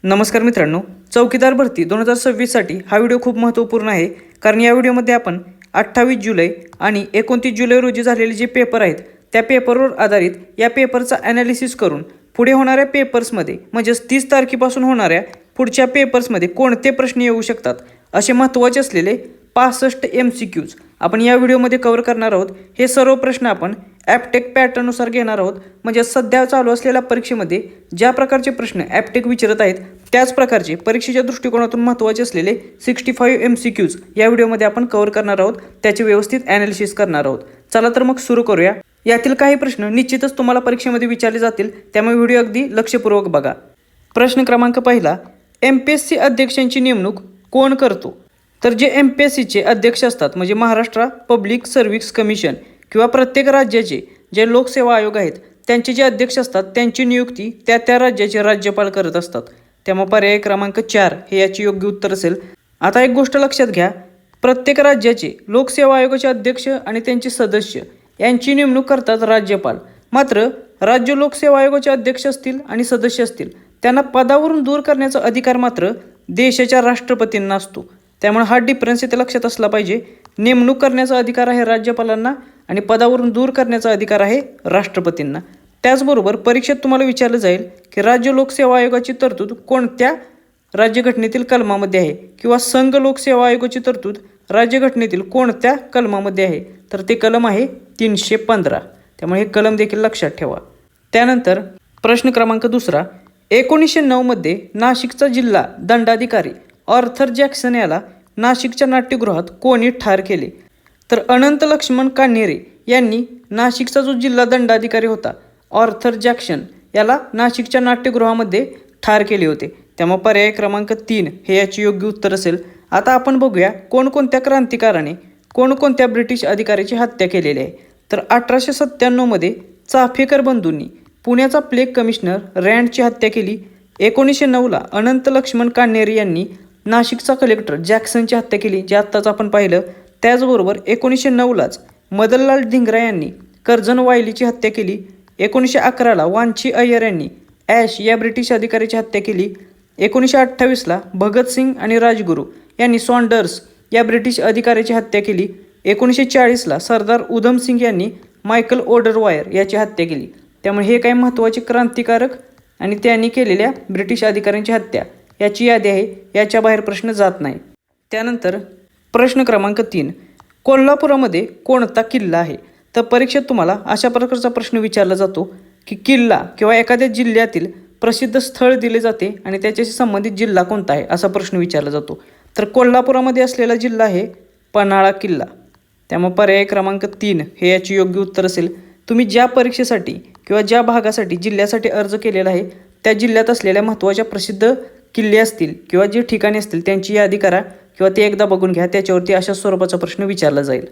नमस्कार मित्रांनो, चौकीदार भरती 2026साठी हा व्हिडिओ खूप महत्त्वपूर्ण आहे. कारण या व्हिडिओमध्ये आपण 28 जुलै आणि 29 जुलै रोजी झालेले जे पेपर आहेत त्या पेपरवर आधारित या पेपरचा ॲनालिसिस करून पुढे होणाऱ्या पेपर्समध्ये म्हणजेच 30 तारखेपासून होणाऱ्या पुढच्या पेपर्समध्ये कोणते प्रश्न येऊ शकतात असे महत्त्वाचे असलेले 65 MCQs आपण या व्हिडिओमध्ये कव्हर करणार आहोत. हे सर्व प्रश्न आपण ॲपटेक पॅटर्ननुसार घेणार आहोत. म्हणजे सध्या चालू असलेल्या परीक्षेमध्ये ज्या प्रकारचे प्रश्न ॲपटेक विचारत आहेत त्याच प्रकारचे परीक्षेच्या दृष्टिकोनातून महत्त्वाचे असलेले 65 MCQs या व्हिडिओमध्ये आपण कव्हर करणार आहोत. त्याचे व्यवस्थित ॲनालिसिस करणार आहोत. चला तर मग सुरू करूया. यातील काही प्रश्न निश्चितच तुम्हाला परीक्षेमध्ये विचारले जातील, त्यामुळे व्हिडिओ अगदी लक्षपूर्वक बघा. प्रश्न क्रमांक पहिला, MPSC अध्यक्षांची नेमणूक कोण करतो? तर जे MPSCचे अध्यक्ष असतात म्हणजे महाराष्ट्र पब्लिक सर्व्हिस कमिशन किंवा प्रत्येक राज्याचे जे लोकसेवा आयोग आहेत त्यांचे जे अध्यक्ष असतात त्यांची नियुक्ती त्या राज्याचे राज्यपाल करत असतात. त्यामुळे पर्याय क्रमांक 4 हे याचे योग्य उत्तर असेल. आता एक गोष्ट लक्षात घ्या, प्रत्येक राज्याचे लोकसेवा आयोगाचे अध्यक्ष आणि त्यांचे सदस्य यांची नेमणूक करतात राज्यपाल. मात्र राज्य लोकसेवा आयोगाचे अध्यक्ष असतील आणि सदस्य असतील त्यांना पदावरून दूर करण्याचा अधिकार मात्र देशाच्या राष्ट्रपतींना असतो. त्यामुळे हा डिफरन्स इथे लक्षात असला पाहिजे. नेमणूक करण्याचा अधिकार आहे राज्यपालांना आणि पदावरून दूर करण्याचा अधिकार आहे राष्ट्रपतींना. त्याचबरोबर परीक्षेत तुम्हाला विचारलं जाईल की राज्य लोकसेवा आयोगाची तरतूद कोणत्या राज्यघटनेतील कलमामध्ये आहे किंवा संघ लोकसेवा आयोगाची तरतूद राज्यघटनेतील कोणत्या कलमामध्ये आहे, तर ते कलम आहे 315. त्यामुळे हे कलम देखील लक्षात ठेवा. त्यानंतर प्रश्न क्रमांक दुसरा, 1909 मध्ये नाशिकचा जिल्हा दंडाधिकारी ऑर्थर जॅक्सन याला नाशिकच्या नाट्यगृहात कोणी ठार केले? तर अनंत लक्ष्मण कान्हेरे यांनी नाशिकचा जो जिल्हा दंडाधिकारी होता ऑर्थर जॅक्सन याला नाशिकच्या नाट्यगृहामध्ये ठार केले होते. त्यामुळे पर्याय क्रमांक 3 हे याचे योग्य उत्तर असेल. आता आपण बघूया कोणकोणत्या क्रांतिकाराने कोणकोणत्या ब्रिटिश अधिकाऱ्याची हत्या केलेली आहे. तर 1897 मध्ये चाफेकर बंधूंनी पुण्याचा प्लेग कमिशनर रँडची हत्या केली. 1909ला अनंत लक्ष्मण कान्हेरे यांनी नाशिकचा कलेक्टर जॅक्सनची हत्या केली, जे आत्ताच आपण पाहिलं. त्याचबरोबर 1909लाच मदनलाल धिंगरा यांनी कर्जन वायलीची हत्या केली. 1911ला वांची अय्यर यांनी ॲश या ब्रिटिश अधिकाऱ्याची हत्या केली. 1928ला भगतसिंग आणि राजगुरू यांनी सॉन्डर्स या ब्रिटिश अधिकाऱ्याची हत्या केली. 1940ला सरदार उधमसिंग यांनी मायकल ओडरवायर याची हत्या केली. त्यामुळे हे काही महत्त्वाचे क्रांतिकारक आणि त्यांनी केलेल्या ब्रिटिश अधिकाऱ्यांची हत्या याची यादी आहे, याच्या बाहेर प्रश्न जात नाही. त्यानंतर प्रश्न क्रमांक 3, कोल्हापुरामध्ये कोणता किल्ला आहे? तर परीक्षेत तुम्हाला अशा प्रकारचा प्रश्न विचारला जातो की किल्ला किंवा एखाद्या जिल्ह्यातील प्रसिद्ध स्थळ दिले जाते आणि त्याच्याशी संबंधित जिल्हा कोणता आहे असा प्रश्न विचारला जातो. तर कोल्हापुरामध्ये असलेला जिल्हा आहे पन्हाळा किल्ला. त्यामुळे पर्याय क्रमांक 3 हे याचे योग्य उत्तर असेल. तुम्ही ज्या परीक्षेसाठी किंवा ज्या भागासाठी जिल्ह्यासाठी अर्ज केलेला आहे त्या जिल्ह्यात असलेल्या महत्त्वाच्या प्रसिद्ध किल्ले असतील किंवा जे ठिकाणे असतील त्यांची यादी करा किंवा ते एकदा बघून घ्या, त्याच्यावरती अशा स्वरूपाचा प्रश्न विचारला जाईल.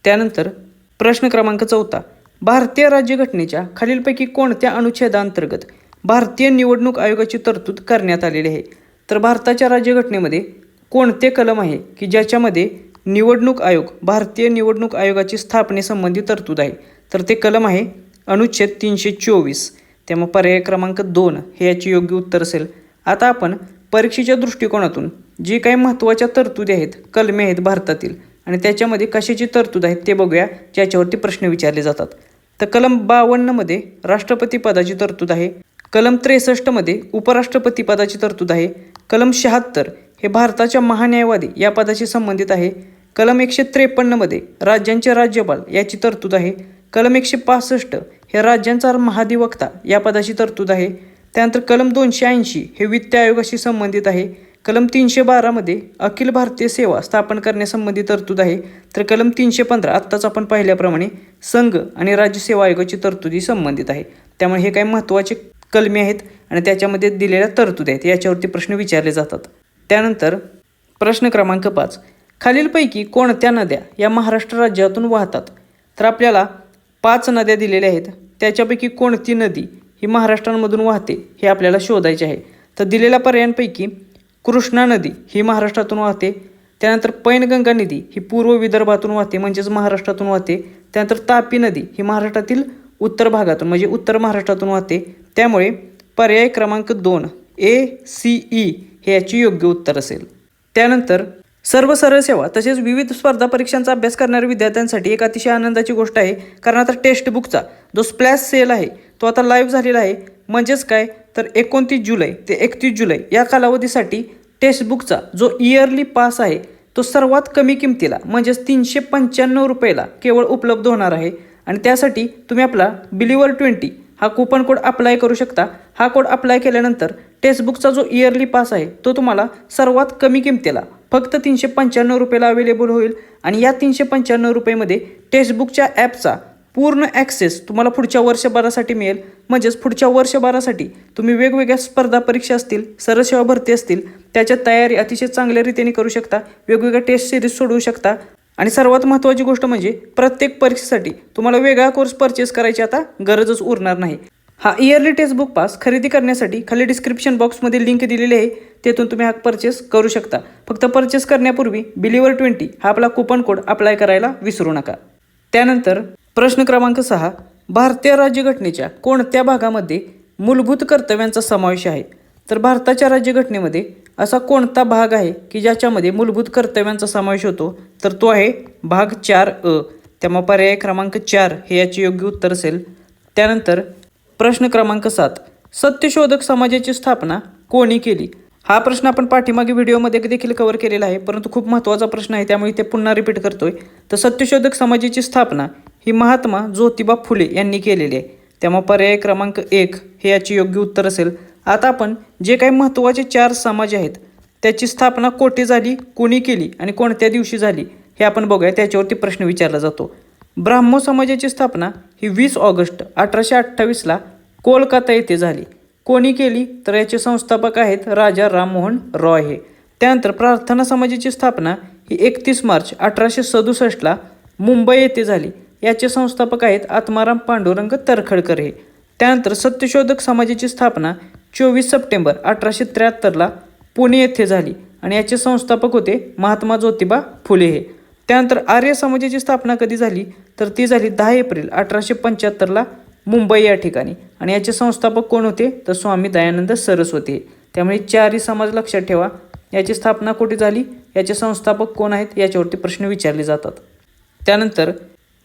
त्यानंतर प्रश्न क्रमांक 4, भारतीय राज्यघटनेच्या खालीलपैकी कोणत्या अनुच्छेदांतर्गत भारतीय निवडणूक आयोगाची तरतूद करण्यात आलेली आहे? तर भारताच्या राज्यघटनेमध्ये कोणते कलम आहे की ज्याच्यामध्ये निवडणूक आयोग भारतीय निवडणूक आयोगाची स्थापनेसंबंधी तरतूद आहे? तर ते कलम आहे अनुच्छेद 324. त्यामुळे पर्याय क्रमांक 2 हे याचे योग्य उत्तर असेल. आता आपण परीक्षेच्या दृष्टिकोनातून जे काही महत्त्वाच्या तरतुदी आहेत, कलमे आहेत भारतातील आणि त्याच्यामध्ये कशाची तरतूद आहेत ते बघूया, ज्याच्यावरती प्रश्न विचारले जातात. तर कलम 52 मध्ये राष्ट्रपती पदाची तरतूद आहे. कलम 63 मध्ये उपराष्ट्रपती पदाची तरतूद आहे. कलम 76 हे भारताच्या महान्यायवादी या पदाशी संबंधित आहे. कलम 153 मध्ये राज्यांचे राज्यपाल याची तरतूद आहे. कलम 165 हे राज्यांचा महाधिवक्ता या पदाची तरतूद आहे. त्यानंतर कलम 280 हे वित्त आयोगाशी संबंधित आहे. कलम 312 मध्ये अखिल भारतीय सेवा स्थापन करण्यासंबंधी तरतूद आहे. तर कलम 315 आत्ताच आपण पाहिल्याप्रमाणे संघ आणि राज्य सेवा आयोगाची तरतुदी संबंधित आहे. त्यामुळे हे काही महत्त्वाचे कलमे आहेत आणि त्याच्यामध्ये दिलेल्या तरतुदी आहेत, याच्यावरती प्रश्न विचारले जातात. त्यानंतर प्रश्न क्रमांक 5, खालीलपैकी कोणत्या नद्या या महाराष्ट्र राज्यातून वाहतात? तर आपल्याला 5 नद्या दिलेल्या आहेत. त्याच्यापैकी कोणती नदी ही महाराष्ट्रामधून वाहते हे आपल्याला शोधायचे आहे. तर दिलेल्या पर्यायांपैकी कृष्णा नदी ही महाराष्ट्रातून वाहते. त्यानंतर पैनगंगा नदी ही पूर्व विदर्भातून वाहते म्हणजेच महाराष्ट्रातून वाहते. त्यानंतर तापी नदी ही महाराष्ट्रातील उत्तर भागातून म्हणजे उत्तर महाराष्ट्रातून वाहते. त्यामुळे पर्याय क्रमांक 2 ACE हे याचे योग्य उत्तर असेल. त्यानंतर सर्व सरळ सेवा तसेच विविध स्पर्धा परीक्षांचा अभ्यास करणाऱ्या विद्यार्थ्यांसाठी एक अतिशय आनंदाची गोष्ट आहे, कारण आता टेक्स्टबुकचा जो स्प्लॅश सेल आहे तो आता लाईव्ह झालेला आहे. म्हणजेच काय तर 29 जुलै ते 31 जुलै या कालावधीसाठी टेक्स्टबुकचा जो इयरली पास आहे तो सर्वात कमी किमतीला म्हणजेच 395 रुपयाला केवळ उपलब्ध होणार आहे. आणि त्यासाठी तुम्ही आपला Believer20 हा कूपन कोड अप्लाय करू शकता. हा कोड अप्लाय केल्यानंतर टेक्स्टबुकचा जो इयरली पास आहे तो तुम्हाला सर्वात कमी किमतीला फक्त 395 रुपयाला अवेलेबल होईल. आणि या 395 रुपयामध्ये टेक्स्टबुकच्या ॲपचा पूर्ण ॲक्सेस तुम्हाला पुढच्या वर्षभरासाठी मिळेल. म्हणजेच पुढच्या वर्षभरासाठी तुम्ही वेगवेगळ्या स्पर्धा परीक्षा असतील, सरळ सेवा भरती असतील, त्याच्या तयारी अतिशय चांगल्या रीतीने करू शकता. वेगवेगळ्या टेस्ट सिरीज सोडवू शकता. आणि सर्वात महत्त्वाची गोष्ट म्हणजे प्रत्येक परीक्षेसाठी तुम्हाला वेगळा कोर्स परचेस करायची आता गरजच उरणार नाही. हा इयरली टेक्स्टबुक पास खरेदी करण्यासाठी खाली डिस्क्रिप्शन बॉक्समध्ये लिंक दिलेली आहे, तेथून तुम्ही हा परचेस करू शकता. फक्त परचेस करण्यापूर्वी Believer20 हा आपला कूपन कोड अप्लाय करायला विसरू नका. त्यानंतर प्रश्न क्रमांक 6, भारतीय राज्यघटनेच्या कोणत्या भागामध्ये मूलभूत कर्तव्यांचा समावेश आहे? तर भारताच्या राज्यघटनेमध्ये असा कोणता भाग आहे की ज्याच्यामध्ये मूलभूत कर्तव्यांचा समावेश होतो? तर तो आहे भाग 4A. त्यामुळे पर्याय क्रमांक 4 हे याचे योग्य उत्तर असेल. त्यानंतर प्रश्न क्रमांक 7, सत्यशोधक समाजाची स्थापना कोणी केली? हा प्रश्न आपण पाठीमागे व्हिडिओमध्ये देखील कव्हर केलेला आहे, परंतु खूप महत्त्वाचा प्रश्न आहे त्यामुळे ते पुन्हा रिपीट करतोय. तर सत्यशोधक समाजाची स्थापना ही महात्मा ज्योतिबा फुले यांनी केलेली आहे. त्यामुळे पर्याय क्रमांक 1 हे याचे योग्य उत्तर असेल. आता आपण जे काही महत्त्वाचे 4 समाज आहेत त्याची स्थापना कोठे झाली, कोणी केली आणि कोणत्या दिवशी झाली हे आपण बघूया. त्याच्यावरती प्रश्न विचारला जातो. ब्राह्मो समाजाची स्थापना ही 20 ऑगस्ट 1828ला कोलकाता येथे झाली. कोणी केली? तर याचे संस्थापक आहेत राजा राममोहन रॉय हे. त्यानंतर प्रार्थना समाजाची स्थापना ही 31 मार्च 1867ला मुंबई येथे झाली. याचे संस्थापक आहेत आत्माराम पांडुरंग तरखडकर हे. त्यानंतर सत्यशोधक समाजाची स्थापना 24 सप्टेंबर 1873ला पुणे येथे झाली आणि याचे संस्थापक होते महात्मा ज्योतिबा फुले हे. त्यानंतर आर्य समाजाची स्थापना कधी झाली? तर ती झाली 10 एप्रिल 1875ला मुंबई या ठिकाणी आणि याचे संस्थापक कोण होते? तर स्वामी दयानंद सरस्वती. त्यामुळे 4ही समाज लक्षात ठेवा. याची स्थापना कुठे झाली, याचे संस्थापक कोण आहेत याच्यावरती प्रश्न विचारले जातात. त्यानंतर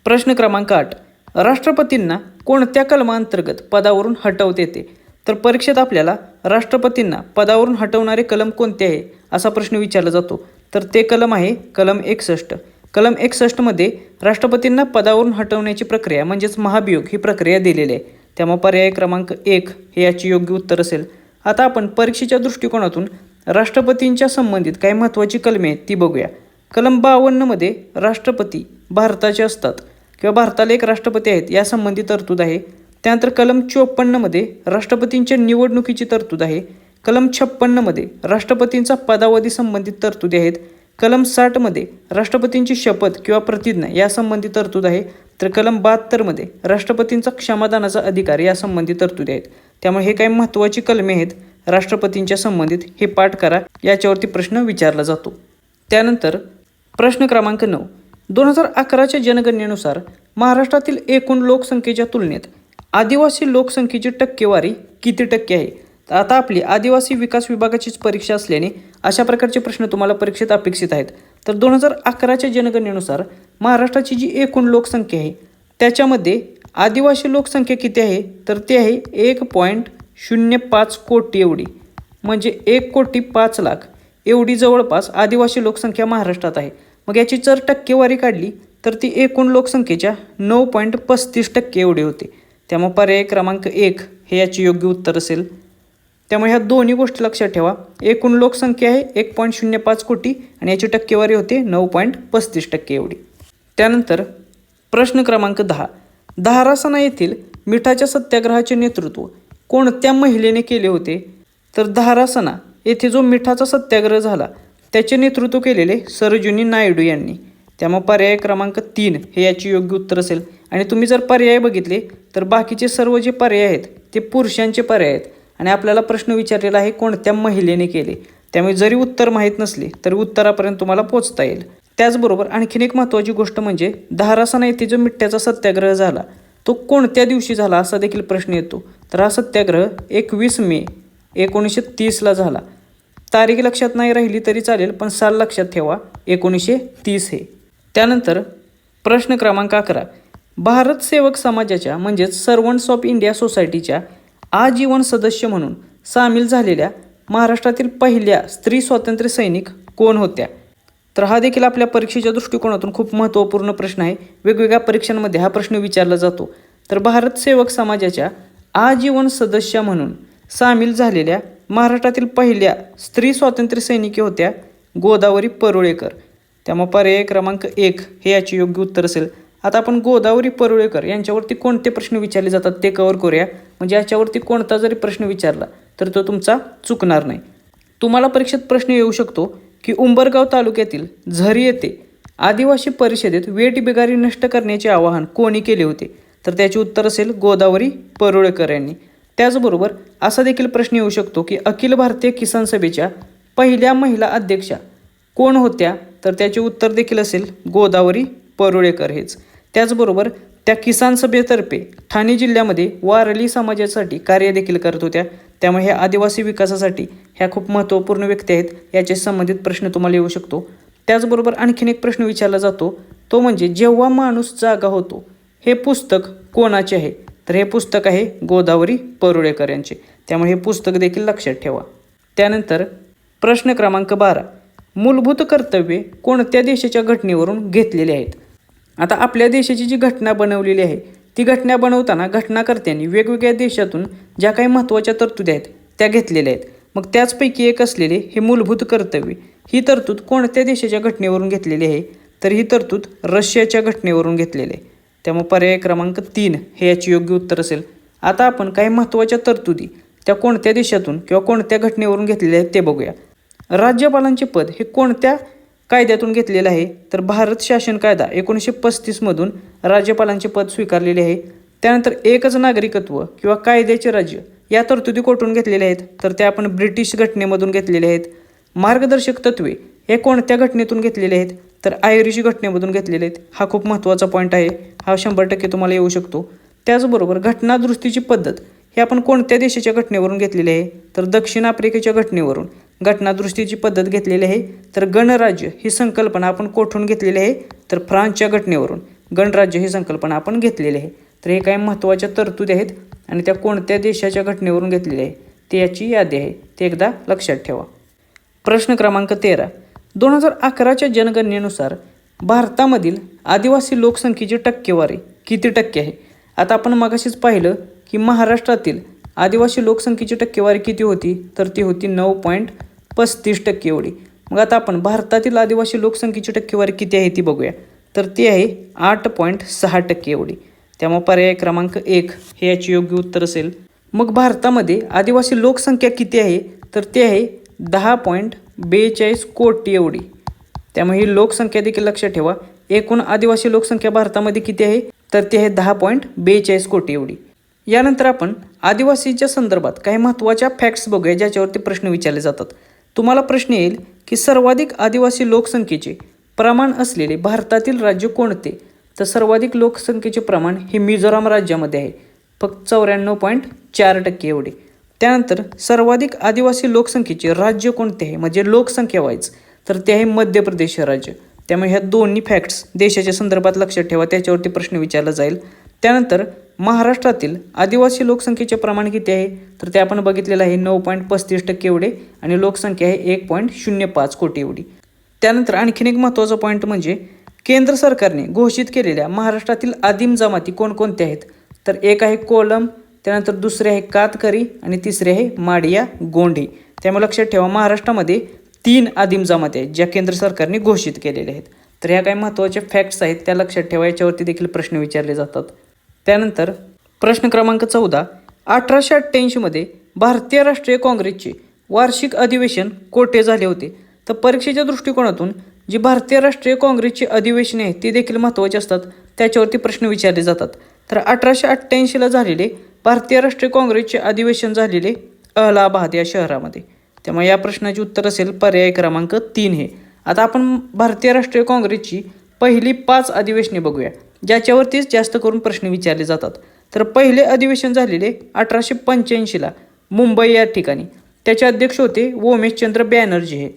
प्रश्न क्रमांक 8, राष्ट्रपतींना कोणत्या कलमांतर्गत पदावरून हटवता येते? तर परीक्षेत आपल्याला राष्ट्रपतींना पदावरून हटवणारे कलम कोणते आहे असा प्रश्न विचारला जातो. तर ते कलम आहे कलम 61. कलम 61मध्ये राष्ट्रपतींना पदावरून हटवण्याची प्रक्रिया म्हणजेच महाभियोग ही प्रक्रिया दिलेली आहे. त्यामुळे पर्याय क्रमांक 1 हे याचे योग्य उत्तर असेल. आता आपण परीक्षेच्या दृष्टिकोनातून राष्ट्रपतींच्या संबंधित काही महत्त्वाची कलमे आहेत ती बघूया. कलम 52मध्ये राष्ट्रपती भारताचे असतात किंवा भारताला एक राष्ट्रपती आहेत यासंबंधी तरतूद आहे. त्यानंतर कलम 54मध्ये राष्ट्रपतींच्या निवडणुकीची तरतूद आहे. कलम 56मध्ये राष्ट्रपतींचा पदावधी संबंधित तरतुदी आहेत. कलम 60मध्ये राष्ट्रपतींची शपथ किंवा प्रतिज्ञा यासंबंधी तरतूद आहे. तर कलम 72मध्ये राष्ट्रपतींचा क्षमादानाचा अधिकार यासंबंधी तरतुदी आहेत. त्यामुळे हे काही महत्त्वाची कलमे आहेत राष्ट्रपतींच्या संबंधित, हे पाठ करा, याच्यावरती प्रश्न विचारला जातो. त्यानंतर प्रश्न क्रमांक 9, 2011च्या जनगणनेनुसार महाराष्ट्रातील एकूण लोकसंख्येच्या तुलनेत आदिवासी लोकसंख्येची टक्केवारी किती टक्के आहे? तर आता आपली आदिवासी विकास विभागाचीच परीक्षा असल्याने अशा प्रकारचे प्रश्न तुम्हाला परीक्षेत अपेक्षित आहेत. तर 2011च्या जनगणनेनुसार महाराष्ट्राची जी एकूण लोकसंख्या आहे त्याच्यामध्ये आदिवासी लोकसंख्या किती आहे? तर ती आहे 1.05 कोटी एवढी, म्हणजे 1,05,00,000 एवढी जवळपास आदिवासी लोकसंख्या महाराष्ट्रात आहे. मग याची जर टक्केवारी काढली तर ती एकूण लोकसंख्येच्या 9.35% एवढी होते. त्यामुळे पर्याय क्रमांक 1 हे याचे योग्य उत्तर असेल. त्यामुळे ह्या दोन्ही गोष्टी लक्षात ठेवा. एकूण लोकसंख्या आहे 1.05 कोटी आणि याची टक्केवारी होते 9.35% एवढी. त्यानंतर प्रश्न क्रमांक 10, धारासना येथील मिठाच्या सत्याग्रहाचे नेतृत्व कोणत्या महिलेने केले होते? तर धारासना येथे जो मिठाचा सत्याग्रह झाला त्याचे नेतृत्व केलेले सरोजिनी नायडू यांनी. त्यामुळे पर्याय क्रमांक 3 हे याचे योग्य उत्तर असेल. आणि तुम्ही जर पर्याय बघितले तर बाकीचे सर्व जे पर्याय आहेत ते पुरुषांचे पर्याय आहेत आणि आपल्याला प्रश्न विचारलेला आहे कोणत्या महिलेने केले. त्यामुळे जरी उत्तर माहीत नसले तरी उत्तरापर्यंत तुम्हाला पोहोचता येईल. त्याचबरोबर आणखीन एक महत्त्वाची गोष्ट म्हणजे धारासना येथे जो मिठाचा सत्याग्रह झाला तो कोणत्या दिवशी झाला असा देखील प्रश्न येतो. तर हा सत्याग्रह 21 मे 1930ला झाला. तारीख लक्षात नाही राहिली तरी चालेल, पण साल लक्षात ठेवा, 1930 हे. त्यानंतर प्रश्न क्रमांक 11. भारत सेवक समाजाच्या म्हणजेच सर्वंट्स ऑफ इंडिया सोसायटीच्या आजीवन सदस्य म्हणून सामील झालेल्या महाराष्ट्रातील पहिल्या स्त्री स्वातंत्र्य सैनिक कोण होत्या? तर हा देखील आपल्या परीक्षेच्या दृष्टिकोनातून खूप महत्त्वपूर्ण प्रश्न आहे. वेगवेगळ्या परीक्षांमध्ये हा प्रश्न विचारला जातो. तर भारत सेवक समाजाच्या आजीवन सदस्य म्हणून सामील झालेल्या महाराष्ट्रातील पहिल्या स्त्री स्वातंत्र्य सैनिकी होत्या गोदावरी परुळेकर. त्यामुळे पर्याय क्रमांक 1 हे याचे योग्य उत्तर असेल. आता आपण गोदावरी परुळेकर यांच्यावरती कोणते प्रश्न विचारले जातात ते कव्हर करूया, म्हणजे याच्यावरती कोणता जरी प्रश्न विचारला तर तो तुमचा चुकणार नाही. तुम्हाला परीक्षेत प्रश्न येऊ शकतो की उंबरगाव तालुक्यातील झरी येथे आदिवासी परिषदेत वेठ बिगारी नष्ट करण्याचे आवाहन कोणी केले होते? तर त्याचे उत्तर असेल गोदावरी परुळेकर यांनी. त्याचबरोबर असा देखील प्रश्न येऊ शकतो की अखिल भारतीय किसान सभेच्या पहिल्या महिला अध्यक्षा कोण होत्या? तर त्याचे उत्तर देखील असेल गोदावरी परुळेकर हेच. त्याचबरोबर त्या किसान सभेतर्फे ठाणे जिल्ह्यामध्ये वारली समाजासाठी कार्य देखील करत होत्या. त्यामुळे ह्या आदिवासी विकासासाठी ह्या खूप महत्त्वपूर्ण व्यक्ती आहेत. याचे संबंधित प्रश्न तुम्हाला येऊ शकतो. त्याचबरोबर आणखीन एक प्रश्न विचारला जातो, तो म्हणजे जेव्हा माणूस जागा होतो हे पुस्तक कोणाचे आहे? तर हे पुस्तक आहे गोदावरी परुळेकर यांचे. त्यामुळे हे पुस्तक देखील लक्षात ठेवा. त्यानंतर प्रश्न क्रमांक 12. मूलभूत कर्तव्ये कोणत्या देशाच्या घटनेवरून घेतलेली आहेत? आता आपल्या देशाची जी घटना बनवलेली आहे ती घटना बनवताना घटनाकर्त्यांनी वेगवेगळ्या देशातून ज्या काही महत्त्वाच्या तरतुदी आहेत त्या घेतलेल्या आहेत. मग त्याचपैकी एक असलेले हे मूलभूत कर्तव्य, ही तरतूद कोणत्या देशाच्या घटनेवरून घेतलेली आहे? तर ही तरतूद रशियाच्या घटनेवरून घेतलेली आहे. त्यामुळे पर्याय क्रमांक 3 हे याचे योग्य उत्तर असेल. आता आपण काही महत्त्वाच्या तरतुदी त्या कोणत्या देशातून किंवा कोणत्या घटनेवरून घेतलेल्या आहेत ते बघूया. राज्यपालांचे पद हे कोणत्या कायद्यातून घेतलेलं आहे? तर भारत शासन कायदा 1935 मधून राज्यपालांचे पद स्वीकारलेले आहे. त्यानंतर एकच नागरिकत्व किंवा कायद्याचे राज्य या तरतुदी कोठून घेतलेल्या आहेत? तर त्या आपण ब्रिटिश घटनेमधून घेतलेल्या आहेत. मार्गदर्शक तत्वे हे कोणत्या घटनेतून घेतलेले आहेत? तर आयरिश घटनेमधून घेतलेले आहेत. हा खूप महत्त्वाचा पॉईंट आहे, हा 100% तुम्हाला येऊ शकतो. त्याचबरोबर घटनादुरुस्तीची पद्धत हे आपण कोणत्या देशाच्या घटनेवरून घेतलेली आहे? तर दक्षिण आफ्रिकेच्या घटनेवरून घटनादुरुस्तीची पद्धत घेतलेली आहे. तर गणराज्य ही संकल्पना आपण कोठून घेतलेली आहे? तर फ्रान्सच्या घटनेवरून गणराज्य ही संकल्पना आपण घेतलेली आहे. तर हे काही महत्त्वाच्या तरतुदी आहेत आणि त्या कोणत्या देशाच्या घटनेवरून घेतलेल्या आहे ते याची यादी आहे, ते एकदा लक्षात ठेवा. प्रश्न क्रमांक 13. 2011च्या जनगणनेनुसार भारतामधील आदिवासी लोकसंख्येची टक्केवारी किती टक्के आहे? आता आपण मगाशीच पाहिलं की महाराष्ट्रातील आदिवासी लोकसंख्येची टक्केवारी किती होती? तर ती होती 9.35% एवढी. मग आता आपण भारतातील आदिवासी लोकसंख्येची टक्केवारी किती आहे ती बघूया. तर ती आहे 8.6% एवढी. त्यामुळे पर्याय क्रमांक 1 हे याचे योग्य उत्तर असेल. मग भारतामध्ये आदिवासी लोकसंख्या किती आहे? तर ती आहे 10.42 कोटी एवढी. त्यामुळे ही लोकसंख्या देखील लक्षात ठेवा. एकूण आदिवासी लोकसंख्या भारतामध्ये किती आहे? तर ती आहे 10.42 कोटी एवढी. यानंतर आपण आदिवासीच्या संदर्भात काही महत्त्वाच्या फॅक्ट्स बघूया ज्याच्यावरती प्रश्न विचारले जातात. तुम्हाला प्रश्न येईल की सर्वाधिक आदिवासी लोकसंख्येचे प्रमाण असलेले भारतातील राज्य कोणते? तर सर्वाधिक लोकसंख्येचे प्रमाण हे मिझोराम राज्यामध्ये आहे, फक्त 94.4% एवढे. त्यानंतर सर्वाधिक आदिवासी लोकसंख्येचे राज्य कोणते आहे म्हणजे लोकसंख्या वाईज, तर ते आहे मध्य प्रदेश राज्य. त्यामुळे ह्या दोन्ही फॅक्ट्स देशाच्या संदर्भात लक्षात ठेवा, त्याच्यावरती प्रश्न विचारला जाईल. त्यानंतर महाराष्ट्रातील आदिवासी लोकसंख्येचे प्रमाण किती आहे? तर ते आपण बघितलेलं आहे 9.35% एवढे आणि लोकसंख्या आहे 1.05 कोटी एवढी. त्यानंतर आणखीन एक महत्त्वाचा पॉईंट म्हणजे केंद्र सरकारने घोषित केलेल्या महाराष्ट्रातील आदिम जमाती कोणकोणत्या आहेत? तर एक आहे कोलम, त्यानंतर दुसरे आहे कातकरी आणि तिसरे आहे माडिया गोंडी. त्यामुळे लक्षात ठेवा महाराष्ट्रामध्ये 3 आदिम जमाती आहेत ज्या केंद्र सरकारने घोषित केलेल्या आहेत. तर ह्या काही महत्त्वाच्या फॅक्ट्स आहेत त्या लक्षात ठेवा, याच्यावरती देखील प्रश्न विचारले जातात. त्यानंतर प्रश्न क्रमांक 14. 1888 मध्ये भारतीय राष्ट्रीय काँग्रेसचे वार्षिक अधिवेशन कोठे झाले होते? तर परीक्षेच्या दृष्टिकोनातून जी भारतीय राष्ट्रीय काँग्रेसची अधिवेशने आहेत ती देखील महत्त्वाची असतात, त्याच्यावरती प्रश्न विचारले जातात. तर 1888ला झालेले भारतीय राष्ट्रीय काँग्रेसचे अधिवेशन झालेले अलाहाबाद या शहरामध्ये. त्यामुळे या प्रश्नाचे उत्तर असेल पर्याय क्रमांक 3 हे. आता आपण भारतीय राष्ट्रीय काँग्रेसची पहिली 5 अधिवेशने बघूया ज्याच्यावरतीच जास्त करून प्रश्न विचारले जातात. तर पहिले अधिवेशन झालेले 1885ला मुंबई या ठिकाणी. त्याचे अध्यक्ष होते उमेशचंद्र बॅनर्जी हे.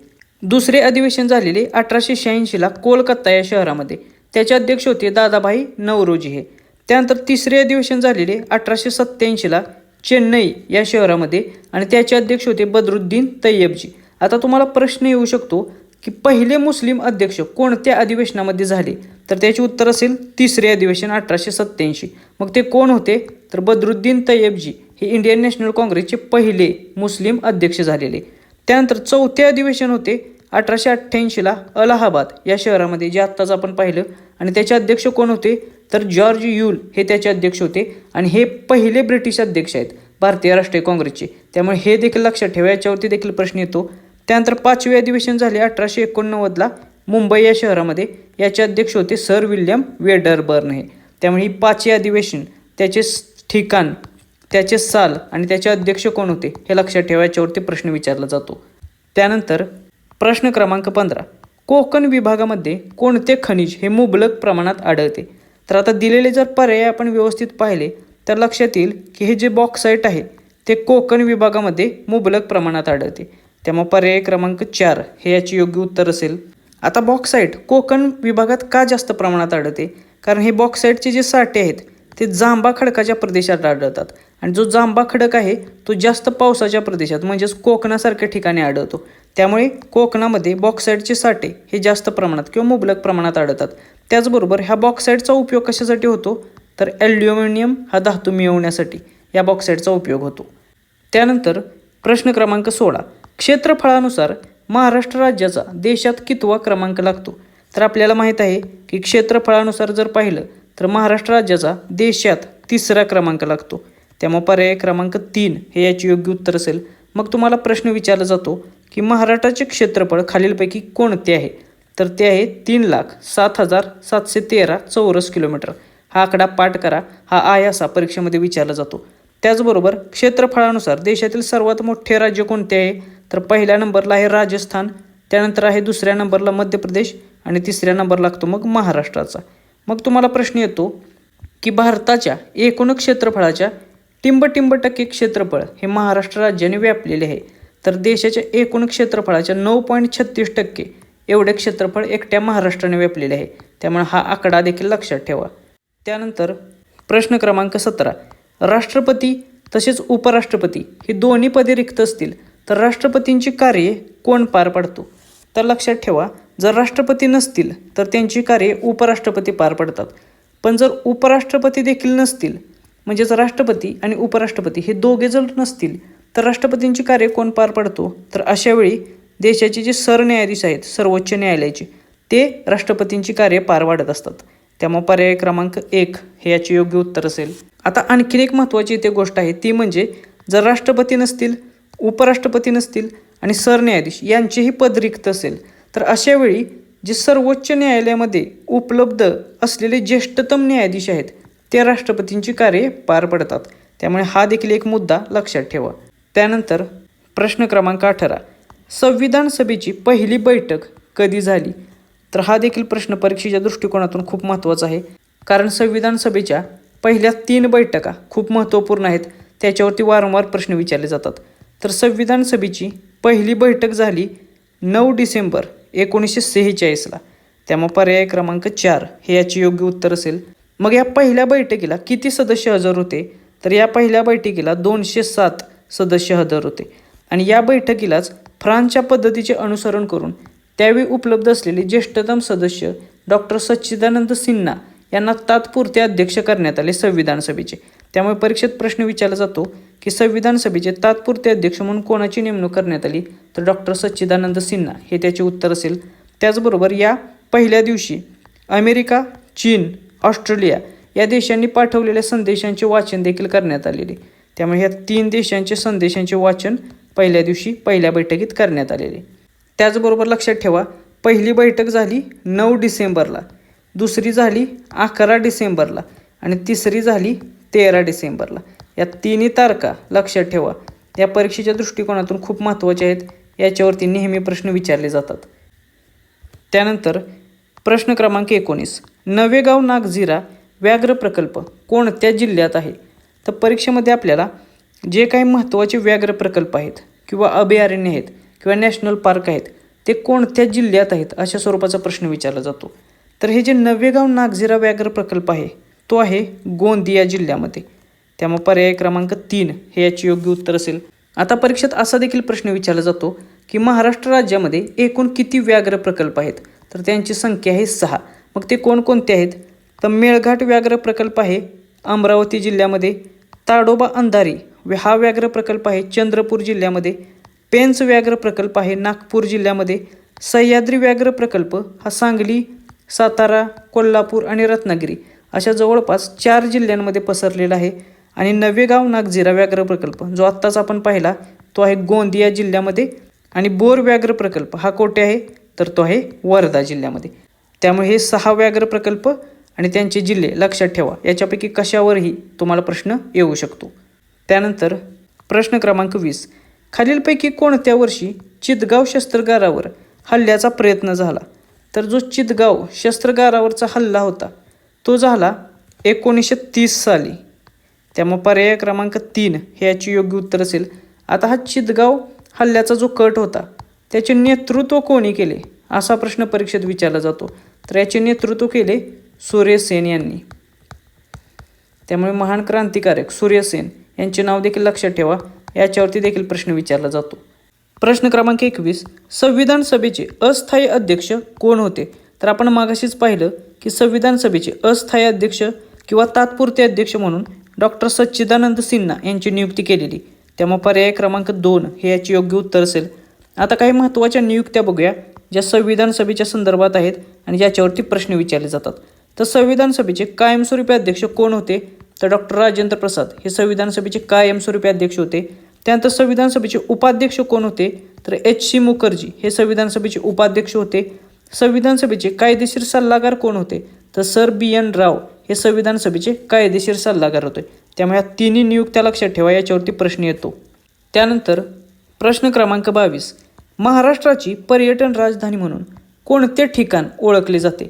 दुसरे अधिवेशन झालेले 1886ला कोलकाता या शहरामध्ये, त्याचे अध्यक्ष होते दादाभाई नौरोजी हे. त्यानंतर तिसरे अधिवेशन झालेले 1887ला चेन्नई या शहरामध्ये आणि त्याचे अध्यक्ष होते बदरुद्दीन तय्यबजी. आता तुम्हाला प्रश्न येऊ शकतो की पहिले मुस्लिम अध्यक्ष कोणत्या अधिवेशनामध्ये झाले, तर त्याचे उत्तर असेल तिसरे अधिवेशन 1887. मग ते कोण होते, तर बदरुद्दीन तय्यबजी हे इंडियन नॅशनल काँग्रेसचे पहिले मुस्लिम अध्यक्ष झालेले. त्यानंतर चौथे अधिवेशन होते 1888ला अलाहाबाद या शहरामध्ये, जे आत्ताच आपण पाहिलं, आणि त्याचे अध्यक्ष कोण होते, तर जॉर्ज यूल हे त्याचे अध्यक्ष होते आणि हे पहिले ब्रिटिश अध्यक्ष आहेत भारतीय राष्ट्रीय काँग्रेसचे. त्यामुळे हे देखील लक्षात ठेवा, याच्यावरती देखील प्रश्न येतो. त्यानंतर पाचवे अधिवेशन झाले 1889ला मुंबई या शहरामध्ये, याचे अध्यक्ष होते सर विल्यम वेडरबर्न हे. त्यामुळे ही पाचवे अधिवेशन, त्याचे ठिकाण, त्याचे साल आणि त्याचे अध्यक्ष कोण होते हे लक्षात ठेवा, याच्यावरती प्रश्न विचारला जातो. त्यानंतर प्रश्न क्रमांक 15, कोकण विभागामध्ये कोणते खनिज हे मुबलक प्रमाणात आढळते. तर आता दिलेले जर पर्याय आपण व्यवस्थित पाहिले तर लक्षात येईल की हे जे बॉक्साईट आहे ते कोकण विभागामध्ये मुबलक प्रमाणात आढळते. त्यामुळे पर्याय क्रमांक 4 हे याचे योग्य उत्तर असेल. आता बॉक्साईट कोकण विभागात का जास्त प्रमाणात आढळते, कारण हे बॉक्साईटचे जे साठे आहेत ते जांबा खडकाच्या प्रदेशात आढळतात आणि जो जांबा खडक आहे तो जास्त पावसाच्या प्रदेशात म्हणजेच कोकणासारख्या ठिकाणी आढळतो. त्यामुळे कोकणामध्ये बॉक्साईटचे साठे हे जास्त प्रमाणात किंवा मुबलक प्रमाणात आढळतात. त्याचबरोबर ह्या बॉक्साईटचा उपयोग कशासाठी होतो, तर ॲल्युमिनियम हा धातू मिळवण्यासाठी या बॉक्साईटचा उपयोग होतो. त्यानंतर प्रश्न क्रमांक 16, क्षेत्रफळानुसार महाराष्ट्र राज्याचा देशात कितवा क्रमांक लागतो. तर आपल्याला माहीत आहे की क्षेत्रफळानुसार जर पाहिलं तर महाराष्ट्र राज्याचा देशात 3रा क्रमांक लागतो. त्यामुळे पर्याय क्रमांक 3 हे याचे योग्य उत्तर असेल. मग तुम्हाला प्रश्न विचारला जातो की महाराष्ट्राचे क्षेत्रफळ खालीलपैकी कोणते आहे, तर ते आहे 3,07,713 चौरस किलोमीटर. हा आकडा पाठ करा, हा आयासा परीक्षेमध्ये विचारला जातो. त्याचबरोबर क्षेत्रफळानुसार देशातील सर्वात मोठे राज्य कोणते आहे, तर पहिल्या नंबरला आहे राजस्थान, त्यानंतर आहे दुसऱ्या नंबरला मध्य प्रदेश आणि तिसऱ्या नंबर लागतो मग महाराष्ट्राचा. मग तुम्हाला प्रश्न येतो की भारताच्या एकूण क्षेत्रफळाच्या टिंब टक्के क्षेत्रफळ हे महाराष्ट्र राज्याने व्यापलेले आहे. तर देशाच्या एकूण क्षेत्रफळाच्या 9.36% एवढे क्षेत्रफळ एकट्या महाराष्ट्राने व्यापलेले आहे. त्यामुळे हा आकडा देखील लक्षात ठेवा. त्यानंतर प्रश्न क्रमांक 17, राष्ट्रपती तसेच उपराष्ट्रपती ही दोन्ही पदे रिक्त असतील तर राष्ट्रपतींची कार्ये कोण पार पाडतो. तर लक्षात ठेवा, जर राष्ट्रपती नसतील तर त्यांची कार्ये उपराष्ट्रपती पार पाडतात. पण जर उपराष्ट्रपती देखील नसतील, म्हणजेच राष्ट्रपती आणि उपराष्ट्रपती हे दोघे जर नसतील तर राष्ट्रपतींची कार्य कोण पार पाडतो, तर अशा वेळी देशाचे जे सरन्यायाधीश आहेत सर्वोच्च न्यायालयाचे, ते राष्ट्रपतींची कार्य पार पाडत असतात. त्यामुळे पर्याय क्रमांक 1 हे याचे योग्य उत्तर असेल. आता आणखीन एक महत्त्वाची इथे गोष्ट आहे, ती म्हणजे जर राष्ट्रपती नसतील, उपराष्ट्रपती नसतील आणि सरन्यायाधीश यांचेही पद रिक्त असेल तर अशा वेळी जे सर्वोच्च न्यायालयामध्ये उपलब्ध असलेले ज्येष्ठतम न्यायाधीश आहेत ते राष्ट्रपतींची कार्ये पार पडतात. त्यामुळे हा देखील एक मुद्दा लक्षात ठेवा. त्यानंतर प्रश्न क्रमांक 18, संविधान सभेची पहिली बैठक कधी झाली. तर हा देखील प्रश्न परीक्षेच्या दृष्टिकोनातून खूप महत्त्वाचा आहे, कारण संविधान सभेच्या पहिल्या 3 बैठका खूप महत्त्वपूर्ण आहेत, त्याच्यावरती वारंवार प्रश्न विचारले जातात. तर संविधान सभेची पहिली बैठक झाली 9 डिसेंबर 1946ला. त्यामुळे पर्याय क्रमांक 4 हे याचे योग्य उत्तर असेल. मग या पहिल्या बैठकीला किती सदस्य हजर होते, तर या पहिल्या बैठकीला 207 सदस्य हजर होते आणि या बैठकीलाच फ्रान्सच्या पद्धतीचे अनुसरण करून त्यावेळी उपलब्ध असलेले ज्येष्ठतम सदस्य डॉक्टर सच्चिदानंद सिन्हा यांना तात्पुरते अध्यक्ष करण्यात आले संविधान सभेचे. त्यामुळे परीक्षेत प्रश्न विचारला जातो की संविधान सभेचे तात्पुरते अध्यक्ष म्हणून कोणाची नेमणूक करण्यात आली, तर डॉक्टर सच्चिदानंद सिन्हा हे त्याचे उत्तर असेल. त्याचबरोबर या पहिल्या दिवशी अमेरिका, चीन, ऑस्ट्रेलिया या देशांनी पाठवलेल्या संदेशांचे वाचन देखील करण्यात आलेले. त्यामुळे ह्या 3 देशांचे संदेशांचे वाचन पहिल्या दिवशी पहिल्या बैठकीत करण्यात आलेले. त्याचबरोबर लक्षात ठेवा, पहिली बैठक झाली 9 डिसेंबरला, दुसरी झाली 11 डिसेंबरला आणि तिसरी झाली 13 डिसेंबरला. या 3 तारखा लक्षात ठेवा, या परीक्षेच्या दृष्टिकोनातून खूप महत्त्वाच्या आहेत, याच्यावरती नेहमी प्रश्न विचारले जातात. त्यानंतर प्रश्न क्रमांक 19, नवेगाव नागझिरा व्याघ्र प्रकल्प कोणत्या जिल्ह्यात आहे. तर परीक्षेमध्ये आपल्याला जे काही महत्त्वाचे व्याघ्र प्रकल्प आहेत किंवा अभयारण्य आहेत किंवा नॅशनल पार्क आहेत ते कोणत्या जिल्ह्यात आहेत अशा स्वरूपाचा प्रश्न विचारला जातो. तर हे जे नवेगाव नागझिरा व्याघ्र प्रकल्प आहे तो आहे गोंदिया जिल्ह्यामध्ये. त्यामुळे पर्याय क्रमांक 3 हे याचे योग्य उत्तर असेल. आता परीक्षेत असा देखील प्रश्न विचारला जातो की महाराष्ट्र राज्यामध्ये एकूण किती व्याघ्र प्रकल्प आहेत. तर त्यांची संख्या आहे 6. मग ते कोणकोणते आहेत. तर मेळघाट व्याघ्र प्रकल्प आहे अमरावती जिल्ह्यामध्ये. ताडोबा अंधारी हा व्याघ्र प्रकल्प आहे चंद्रपूर जिल्ह्यामध्ये. पेंच व्याघ्र प्रकल्प आहे नागपूर जिल्ह्यामध्ये. सह्याद्री व्याघ्र प्रकल्प हा सांगली, सातारा, कोल्हापूर आणि रत्नागिरी अशा जवळपास 4 जिल्ह्यांमध्ये पसरलेला आहे. आणि नवेगाव नागझिरा व्याघ्र प्रकल्प जो आत्ताच आपण पाहिला तो आहे गोंदिया जिल्ह्यामध्ये. आणि बोर व्याघ्र प्रकल्प हा कोठे आहे तर तो आहे वर्धा जिल्ह्यामध्ये. त्यामुळे हे 6 व्याघ्र प्रकल्प आणि त्यांचे जिल्हे लक्षात ठेवा. याच्यापैकी कशावरही तुम्हाला प्रश्न येऊ शकतो. त्यानंतर प्रश्न क्रमांक 20. खालीलपैकी कोणत्या वर्षी चितगाव शस्त्रागारावर हल्ल्याचा प्रयत्न झाला. तर जो चितगाव शस्त्रागारावरचा हल्ला होता तो झाला 1930 साली. त्यामुळे पर्याय क्रमांक 3 हे याचे योग्य उत्तर असेल. आता हा चितगाव हल्ल्याचा जो कट होता त्याचे नेतृत्व कोणी केले असा प्रश्न परीक्षेत विचारला जातो. तर याचे नेतृत्व केले सूर्यसेन यांनी. त्यामुळे महान क्रांतिकारक सूर्यसेन यांचे नाव देखील लक्षात ठेवा. याच्यावरती देखील प्रश्न विचारला जातो. प्रश्न क्रमांक 21. संविधान सभेचे अस्थायी अध्यक्ष कोण होते. तर आपण मागाशीच पाहिलं की संविधान सभेचे अस्थायी अध्यक्ष किंवा तात्पुरते अध्यक्ष म्हणून डॉक्टर सच्चिदानंद सिन्हा यांची नियुक्ती केलेली. त्यामुळे पर्याय क्रमांक 2 हे याचे योग्य उत्तर असेल. आता काही महत्त्वाच्या नियुक्त्या बघूया ज्या संविधान सभेच्या संदर्भात आहेत आणि ज्याच्यावरती प्रश्न विचारले जातात. तर संविधान सभेचे कायमस्वरूपी अध्यक्ष कोण होते तर डॉक्टर राजेंद्र प्रसाद हे संविधान सभेचे कायमस्वरूपी अध्यक्ष होते. त्यानंतर संविधान सभेचे उपाध्यक्ष कोण होते तर H.C. मुखर्जी हे संविधान सभेचे उपाध्यक्ष होते. संविधान सभेचे कायदेशीर सल्लागार कोण होते तर सर B.N. राव हे संविधान सभेचे कायदेशीर सल्लागार होते. त्यामुळे या तिन्ही नियुक्त्या लक्षात ठेवा. याच्यावरती प्रश्न येतो. त्यानंतर प्रश्न क्रमांक 22. महाराष्ट्राची पर्यटन राजधानी म्हणून कोणते ठिकाण ओळखले जाते.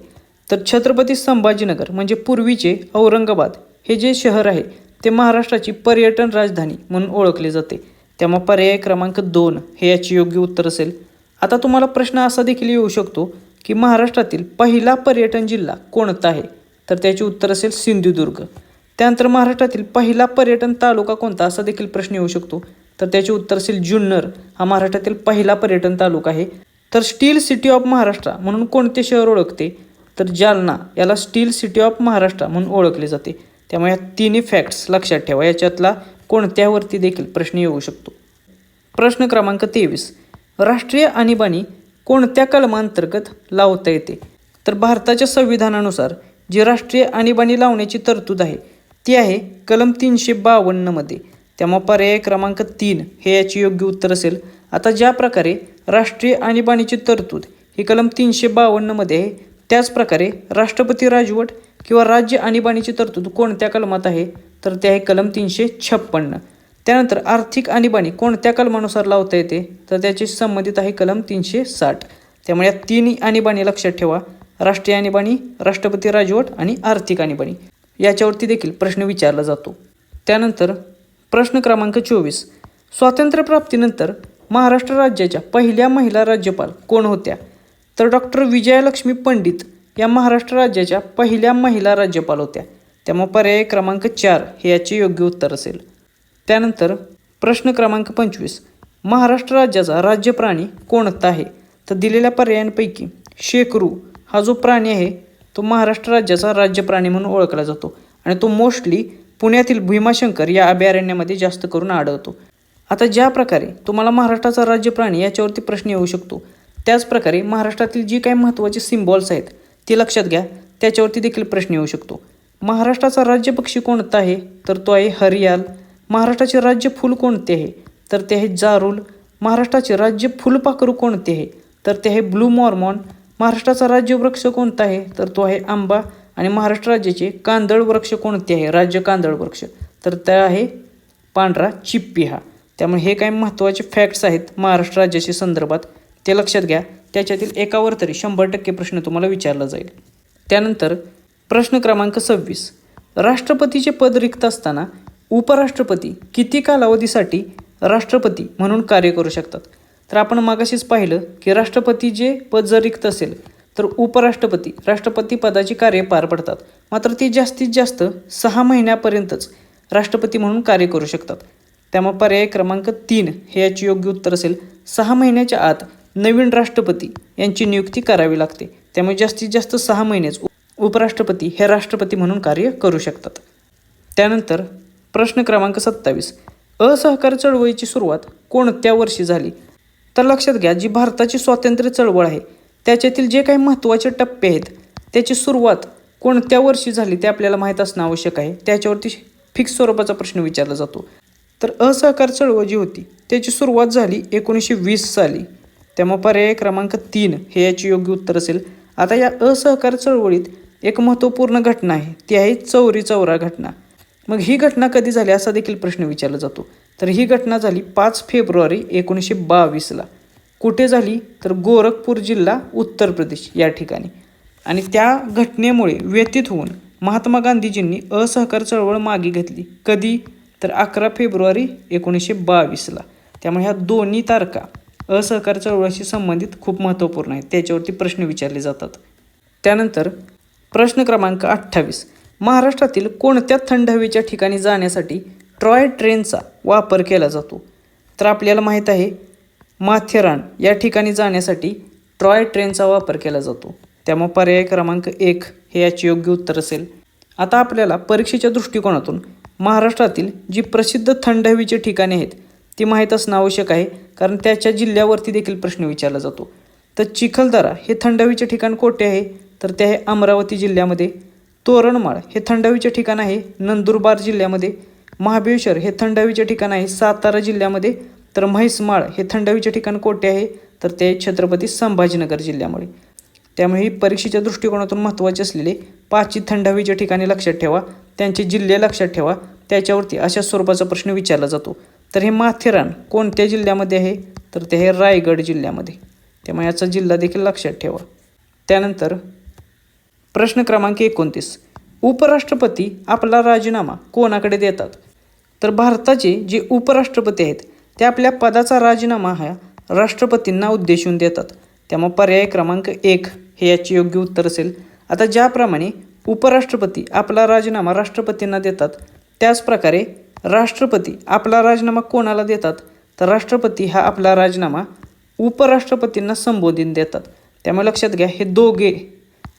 तर छत्रपती संभाजीनगर म्हणजे पूर्वीचे औरंगाबाद हे जे शहर आहे ते महाराष्ट्राची पर्यटन राजधानी म्हणून ओळखले जाते. त्यामुळे पर्याय क्रमांक 2 हे याचे योग्य उत्तर असेल. आता तुम्हाला प्रश्न असा देखील येऊ शकतो की महाराष्ट्रातील पहिला पर्यटन जिल्हा कोणता आहे तर त्याचे उत्तर असेल सिंधुदुर्ग. त्यानंतर महाराष्ट्रातील पहिला पर्यटन तालुका कोणता असा देखील प्रश्न येऊ शकतो. तर त्याचे उत्तर असेल जुन्नर हा महाराष्ट्रातील पहिला पर्यटन तालुका आहे. तर स्टील सिटी ऑफ महाराष्ट्र म्हणून कोणते शहर ओळखते तर जालना याला स्टील सिटी ऑफ महाराष्ट्र म्हणून ओळखले जाते. त्यामुळे या तिन्ही फॅक्ट्स लक्षात ठेवा. याच्यातला कोणत्यावरती देखील प्रश्न येऊ शकतो. प्रश्न क्रमांक 23. राष्ट्रीय आणीबाणी कोणत्या कलमांतर्गत लावता येते. तर भारताच्या संविधानानुसार जी राष्ट्रीय आणीबाणी लावण्याची तरतूद आहे ती आहे कलम 352 मध्ये. त्यामुळे पर्याय क्रमांक 3 हे याचे योग्य उत्तर असेल. आता ज्या प्रकारे राष्ट्रीय आणीबाणीची तरतूद ही कलम 352 मध्ये आहे त्याच प्रकारे राष्ट्रपती राजवट किंवा राज्य आणीबाणीची तरतूद कोणत्या कलमात आहे तर ते आहे कलम 356. त्यानंतर आर्थिक आणीबाणी कोणत्या कलमानुसार लावता येते तर त्याची संबंधित आहे कलम 360. त्यामुळे या तिन्ही आणीबाणी लक्षात ठेवा. राष्ट्रीय आणीबाणी, राष्ट्रपती राजवट आणि आर्थिक आणीबाणी याच्यावरती देखील प्रश्न विचारला जातो. त्यानंतर प्रश्न क्रमांक 24. स्वातंत्र्यप्राप्तीनंतर महाराष्ट्र राज्याच्या पहिल्या महिला राज्यपाल कोण होत्या तर डॉक्टर विजयालक्ष्मी पंडित या महाराष्ट्र राज्याच्या पहिल्या महिला राज्यपाल होत्या. त्यामुळे पर्याय क्रमांक 4 हे याचे योग्य उत्तर असेल. त्यानंतर प्रश्न क्रमांक 25. महाराष्ट्र राज्याचा राज्य प्राणी कोणता आहे तर दिलेल्या पर्यायांपैकी शेकरू हा जो प्राणी आहे तो महाराष्ट्र राज्याचा राज्य प्राणी म्हणून ओळखला जातो आणि तो मोस्टली पुण्यातील भीमाशंकर या अभयारण्यामध्ये जास्त करून आढळतो. आता ज्या प्रकारे तुम्हाला महाराष्ट्राचा राज्य प्राणी याच्यावरती प्रश्न येऊ शकतो त्याच प्रकारे महाराष्ट्रातील जी काही महत्त्वाचे सिम्बॉल्स आहेत ते लक्षात घ्या. त्याच्यावरती देखील प्रश्न येऊ शकतो. महाराष्ट्राचा राज्य पक्षी कोणता आहे तर तो आहे हरियाल. महाराष्ट्राचे राज्य फूल कोणते आहे तर ते आहे जारूल. महाराष्ट्राचे राज्य फुलपाखरू कोणते आहे तर ते आहे ब्लू मॉर्मॉन. महाराष्ट्राचा राज्य वृक्ष कोणता आहे तर तो आहे आंबा. आणि महाराष्ट्र राज्याचे कांदळ वृक्ष कोणते आहे राज्य कांदळ वृक्ष तर ते आहे पांढरा चिप्पिहा. त्यामुळे हे काही महत्त्वाचे फॅक्ट्स आहेत महाराष्ट्र राज्याशी संदर्भात ते लक्षात घ्या. त्याच्यातील एकावर तरी 100% प्रश्न तुम्हाला विचारला जाईल. त्यानंतर प्रश्न क्रमांक 26. राष्ट्रपतीचे पद रिक्त असताना उपराष्ट्रपती किती कालावधीसाठी राष्ट्रपती म्हणून कार्य करू शकतात. तर आपण मागाशीच पाहिलं की राष्ट्रपती जे पद जर रिक्त असेल तर उपराष्ट्रपती राष्ट्रपती पदाची कार्य पार पडतात. मात्र ती जास्तीत जास्त 6 महिन्यापर्यंतच राष्ट्रपती म्हणून कार्य करू शकतात. त्यामुळे पर्याय क्रमांक 3 हे याचे योग्य उत्तर असेल. 6 महिन्याच्या आत नवीन राष्ट्रपती यांची नियुक्ती करावी लागते. त्यामुळे जास्तीत जास्त 6 महिनेच उपराष्ट्रपती हे राष्ट्रपती म्हणून कार्य करू शकतात. त्यानंतर प्रश्न क्रमांक 27, असहकार चळवळीची सुरुवात कोणत्या वर्षी झाली? तर लक्षात घ्या, जी भारताची स्वातंत्र्य चळवळ आहे त्याच्यातील जे काही महत्त्वाचे टप्पे आहेत त्याची सुरुवात कोणत्या वर्षी झाली ते आपल्याला माहीत असणं आवश्यक आहे. त्याच्यावरती फिक्स स्वरूपाचा प्रश्न विचारला जातो. तर असहकार चळवळ जी होती त्याची सुरुवात झाली 1920 साली. त्यामुळे पर्याय क्रमांक 3 हे याचे योग्य उत्तर असेल. आता या असहकार चळवळीत एक महत्त्वपूर्ण घटना आहे, ती आहे चौरी चौरा घटना. मग ही घटना कधी झाली असा देखील प्रश्न विचारला जातो. तर ही घटना झाली 5 फेब्रुवारी 1922ला. कुठे झाली? तर गोरखपूर जिल्हा उत्तर प्रदेश या ठिकाणी. आणि त्या घटनेमुळे व्यथित होऊन महात्मा गांधीजींनी असहकार चळवळ मागे घेतली. कधी? तर 11 फेब्रुवारी 1922ला. त्यामुळे ह्या दोन्ही तारखा असहकार चळवळीशी संबंधित खूप महत्त्वपूर्ण आहेत, त्याच्यावरती प्रश्न विचारले जातात. त्यानंतर प्रश्न क्रमांक 28, महाराष्ट्रातील कोणत्या थंड हवेच्या ठिकाणी जाण्यासाठी टॉय ट्रेनचा वापर केला जातो? तर आपल्याला माहीत आहे माथेरान या ठिकाणी जाण्यासाठी टॉय ट्रेनचा वापर केला जातो. त्यामुळे पर्याय क्रमांक 1 हे याचे योग्य उत्तर असेल. आता आपल्याला परीक्षेच्या दृष्टिकोनातून महाराष्ट्रातील जी प्रसिद्ध थंड हवेची ठिकाणे आहेत ती माहीत असणं आवश्यक आहे, कारण त्याच्या जिल्ह्यावरती देखील प्रश्न विचारला जातो. तर चिखलदरा हे थंड हवेचे ठिकाण कोठे आहे? तर ते आहे अमरावती जिल्ह्यामध्ये. तोरणमाळ हे थंड हवेचे ठिकाण आहे नंदुरबार जिल्ह्यामध्ये. महाबळेश्वर हे थंड हवेचे ठिकाण आहे सातारा जिल्ह्यामध्ये. तर म्हैसमाळ हे थंड हवेचे ठिकाण कोठे आहे? तर ते छत्रपती संभाजीनगर जिल्ह्यामध्ये. त्यामुळे ही परीक्षेच्या दृष्टिकोनातून महत्त्वाचे असलेले 5 थंड हवेचे ठिकाणे लक्षात ठेवा, त्यांचे जिल्हे लक्षात ठेवा, त्याच्यावरती अशा स्वरूपाचा प्रश्न विचारला जातो. तर हे माथेरान कोणत्या जिल्ह्यामध्ये आहे? तर ते आहे रायगड जिल्ह्यामध्ये. त्यामुळे याचा जिल्हा देखील लक्षात ठेवा. त्यानंतर प्रश्न क्रमांक 29, उपराष्ट्रपती आपला राजीनामा कोणाकडे देतात? तर भारताचे जे उपराष्ट्रपती आहेत ते आपल्या पदाचा राजीनामा हा राष्ट्रपतींना उद्देशून देतात. त्यामुळे पर्याय क्रमांक 1 हे याचे योग्य उत्तर असेल. आता ज्याप्रमाणे उपराष्ट्रपती आपला राजीनामा राष्ट्रपतींना देतात त्याचप्रकारे राष्ट्रपती आपला राजीनामा कोणाला देतात? तर राष्ट्रपती हा आपला राजीनामा उपराष्ट्रपतींना संबोधून देतात. त्यामुळे लक्षात घ्या, हे दोघे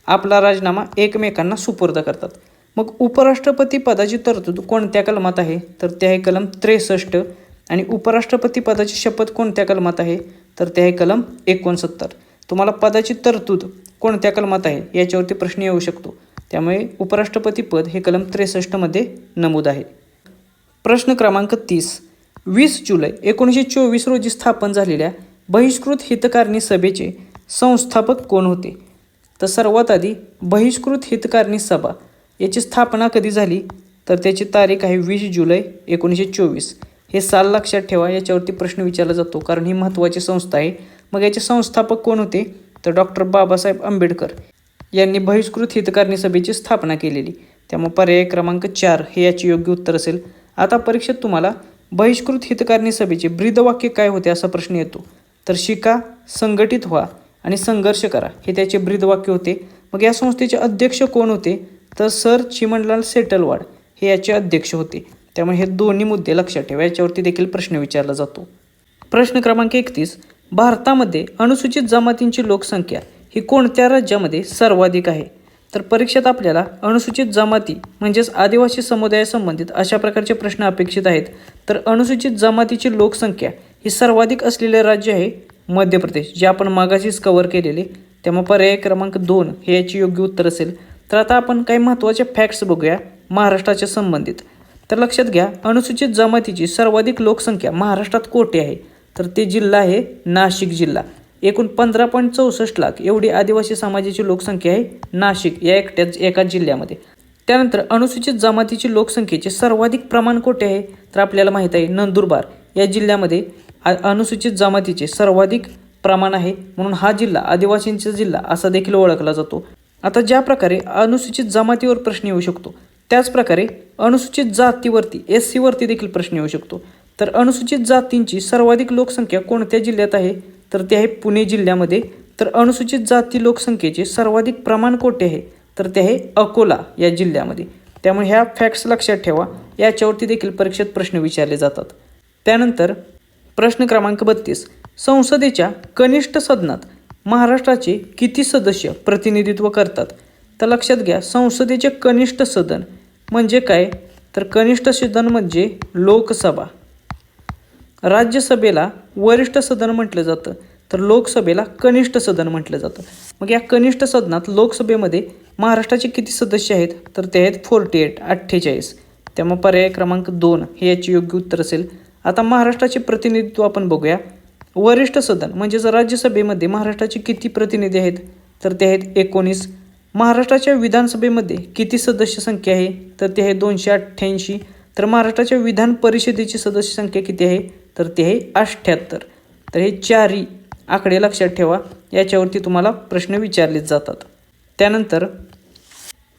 आपला राजीनामा एकमेकांना सुपूर्द करतात. मग उपराष्ट्रपती पदाची तरतूद कोणत्या कलमात आहे? तर ते आहे कलम 63. आणि उपराष्ट्रपती पदाची शपथ कोणत्या कलमात आहे? तर ते आहे कलम 69. तुम्हाला पदाची तरतूद कोणत्या कलमात आहे याच्यावरती प्रश्न येऊ शकतो. त्यामुळे उपराष्ट्रपती पद हे कलम 63 मध्ये नमूद आहे. प्रश्न क्रमांक 30, 20 जुलै 1924 रोजी स्थापन झालेल्या बहिष्कृत हितकारणी सभेचे संस्थापक कोण होते? तर सर्वात आधी बहिष्कृत हितकारणी सभा याची स्थापना कधी झाली? तर त्याची तारीख आहे 20 जुलै 1924. हे साल लक्षात ठेवा, याच्यावरती प्रश्न विचारला जातो कारण ही महत्त्वाची संस्था आहे. मग याचे संस्थापक कोण होते? तर डॉक्टर बाबासाहेब आंबेडकर यांनी बहिष्कृत हितकारणी सभेची स्थापना केलेली. त्यामुळे पर्याय क्रमांक 4 हे याचे योग्य उत्तर असेल. आता परीक्षेत तुम्हाला बहिष्कृत हितकारणी सभेचे ब्रीदवाक्य काय होते असा प्रश्न येतो. तर शिका, संघटित व्हा आणि संघर्ष करा हे त्याचे ब्रीदवाक्य होते. मग या संस्थेचे अध्यक्ष कोण होते? तर सर चिमणलाल सेटलवाड हे याचे अध्यक्ष होते. त्यामुळे हे दोन्ही मुद्दे लक्षात ठेवा, याच्यावरती देखील प्रश्न विचारला जातो. प्रश्न क्रमांक 31, भारतामध्ये अनुसूचित जमातींची लोकसंख्या ही कोणत्या राज्यामध्ये सर्वाधिक आहे? तर परीक्षेत आपल्याला अनुसूचित जमाती म्हणजेच आदिवासी समुदायासंबंधित अशा प्रकारचे प्रश्न अपेक्षित आहेत. तर अनुसूचित जमातीची लोकसंख्या ही सर्वाधिक असलेले राज्य आहे मध्य प्रदेश, जे आपण मागाशीच कव्हर केलेले. त्यामुळे पर्याय क्रमांक 2 हे याचे योग्य उत्तर असेल. तर आता आपण काही महत्त्वाचे फॅक्ट्स बघूया महाराष्ट्राच्या संबंधित. तर लक्षात घ्या, अनुसूचित जमातीची सर्वाधिक लोकसंख्या महाराष्ट्रात कोठे आहे? तर ते जिल्हा आहे नाशिक जिल्हा. एकूण 15.64 लाख एवढी आदिवासी समाजाची लोकसंख्या आहे नाशिक या एकाच जिल्ह्यामध्ये. त्यानंतर अनुसूचित जमातीची लोकसंख्येचे सर्वाधिक प्रमाण कोठे आहे? तर आपल्याला माहीत आहे नंदुरबार या जिल्ह्यामध्ये अनुसूचित जमातीचे सर्वाधिक प्रमाण आहे, म्हणून हा जिल्हा आदिवासींचा जिल्हा असा देखील ओळखला जातो. आता ज्या प्रकारे अनुसूचित जमातीवर प्रश्न येऊ शकतो त्याच प्रकारे अनुसूचित जातीवरती SC वरती देखील प्रश्न येऊ शकतो. तर अनुसूचित जातींची सर्वाधिक लोकसंख्या कोणत्या जिल्ह्यात आहे, तर ते आहे पुणे जिल्ह्यामध्ये. तर अनुसूचित जाती लोकसंख्येचे सर्वाधिक प्रमाण कोठे आहे, तर ते आहे अकोला या जिल्ह्यामध्ये. त्यामुळे ह्या फॅक्ट्स लक्षात ठेवा, याच्यावरती देखील परीक्षेत प्रश्न विचारले जातात. त्यानंतर प्रश्न क्रमांक 32, संसदेच्या कनिष्ठ सदनात महाराष्ट्राचे किती सदस्य प्रतिनिधित्व करतात. तर लक्षात घ्या, संसदेचे कनिष्ठ सदन म्हणजे काय, तर कनिष्ठ सदन म्हणजे लोकसभा. राज्यसभेला वरिष्ठ सदन म्हटलं जातं, तर लोकसभेला कनिष्ठ सदन म्हटलं जातं. मग या कनिष्ठ सदनात लोकसभेमध्ये महाराष्ट्राचे किती सदस्य आहेत, तर ते आहेत 48. त्यामुळे पर्याय क्रमांक 2 हे याचे योग्य उत्तर असेल. आता महाराष्ट्राचे प्रतिनिधित्व आपण बघूया. वरिष्ठ सदन म्हणजेच राज्यसभेमध्ये महाराष्ट्राचे किती प्रतिनिधी आहेत, तर ते आहेत 19. महाराष्ट्राच्या विधानसभेमध्ये किती सदस्य संख्या आहे, तर ते आहे 288. तर महाराष्ट्राच्या विधान परिषदेची सदस्य संख्या किती आहे, तर ते आहे 78. तर हे चारही आकडे लक्षात ठेवा, याच्यावरती तुम्हाला प्रश्न विचारलेच जातात. त्यानंतर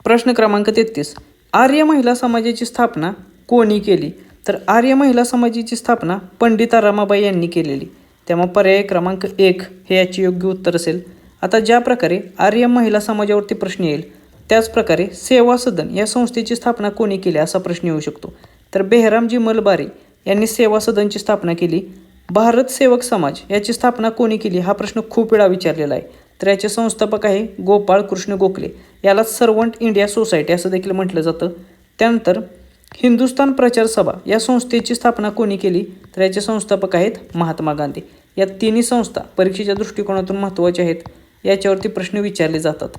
प्रश्न क्रमांक 33, आर्य महिला समाजाची स्थापना कोणी केली. तर आर्य महिला समाजाची स्थापना पंडिता रमाबाई यांनी केलेली. त्यामुळे पर्याय क्रमांक 1 हे याचे योग्य उत्तर असेल. आता ज्या प्रकारे आर्य महिला समाजावरती प्रश्न येईल, त्याच प्रकारे सेवा सदन या संस्थेची स्थापना कोणी केली असा प्रश्न येऊ शकतो. तर बेहरामजी मलबारी यांनी सेवा सदनची स्थापना केली. भारत सेवक समाज याची स्थापना कोणी केली हा प्रश्न खूप वेळा विचारलेला आहे. तर याचे संस्थापक आहे गोपाळ कृष्ण गोखले, याला सर्वंट इंडिया सोसायटी असं देखील म्हटलं जातं. त्यानंतर हिंदुस्थान प्रचार सभा या संस्थेची स्थापना कोणी केली, तर याचे संस्थापक आहेत महात्मा गांधी. या तिन्ही संस्था परीक्षेच्या दृष्टिकोनातून महत्त्वाच्या आहेत, याच्यावरती प्रश्न विचारले जातात.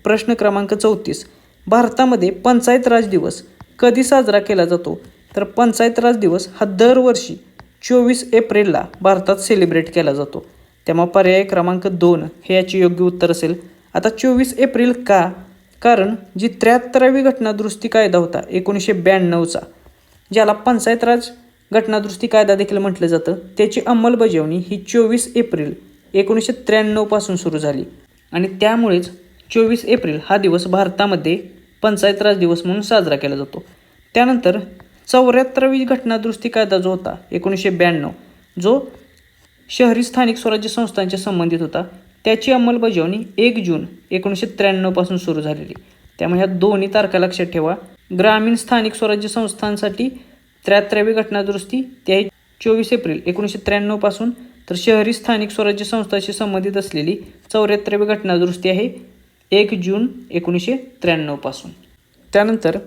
प्रश्न क्रमांक 34, भारतामध्ये पंचायत राज दिवस कधी साजरा केला जातो. तर पंचायत राज दिवस हा दरवर्षी 24 एप्रिलला भारतात सेलिब्रेट केला जातो. त्यामुळे पर्याय क्रमांक 2 हे याचे योग्य उत्तर असेल. आता 24 एप्रिल का, कारण जी 73वी घटनादुरुस्ती कायदा होता 1992चा, ज्याला पंचायत राज घटनादुरुस्ती कायदा देखील म्हटलं जातं, त्याची अंमलबजावणी ही 24 एप्रिल 1993 पासून सुरू झाली आणि त्यामुळेच 24 एप्रिल हा दिवस भारतामध्ये पंचायत राज दिवस म्हणून साजरा केला जातो. त्यानंतर 74वी घटनादुरुस्ती कायदा जो होता 1992, जो शहरी स्थानिक स्वराज्य संस्थांच्या संबंधित होता, त्याची अंमलबजावणी 1 जून 1993 पासून सुरू झालेली. त्यामुळे ह्या दोन्ही तारखा लक्षात ठेवा. ग्रामीण स्थानिक स्वराज्य संस्थांसाठी 73वी घटनादुरुस्ती ती आहे 24 एप्रिल 1993 पासून, तर शहरी स्थानिक स्वराज्य संस्थांशी संबंधित असलेली 74वी घटनादुरुस्ती आहे 1 जून 1993 पासून. त्यानंतर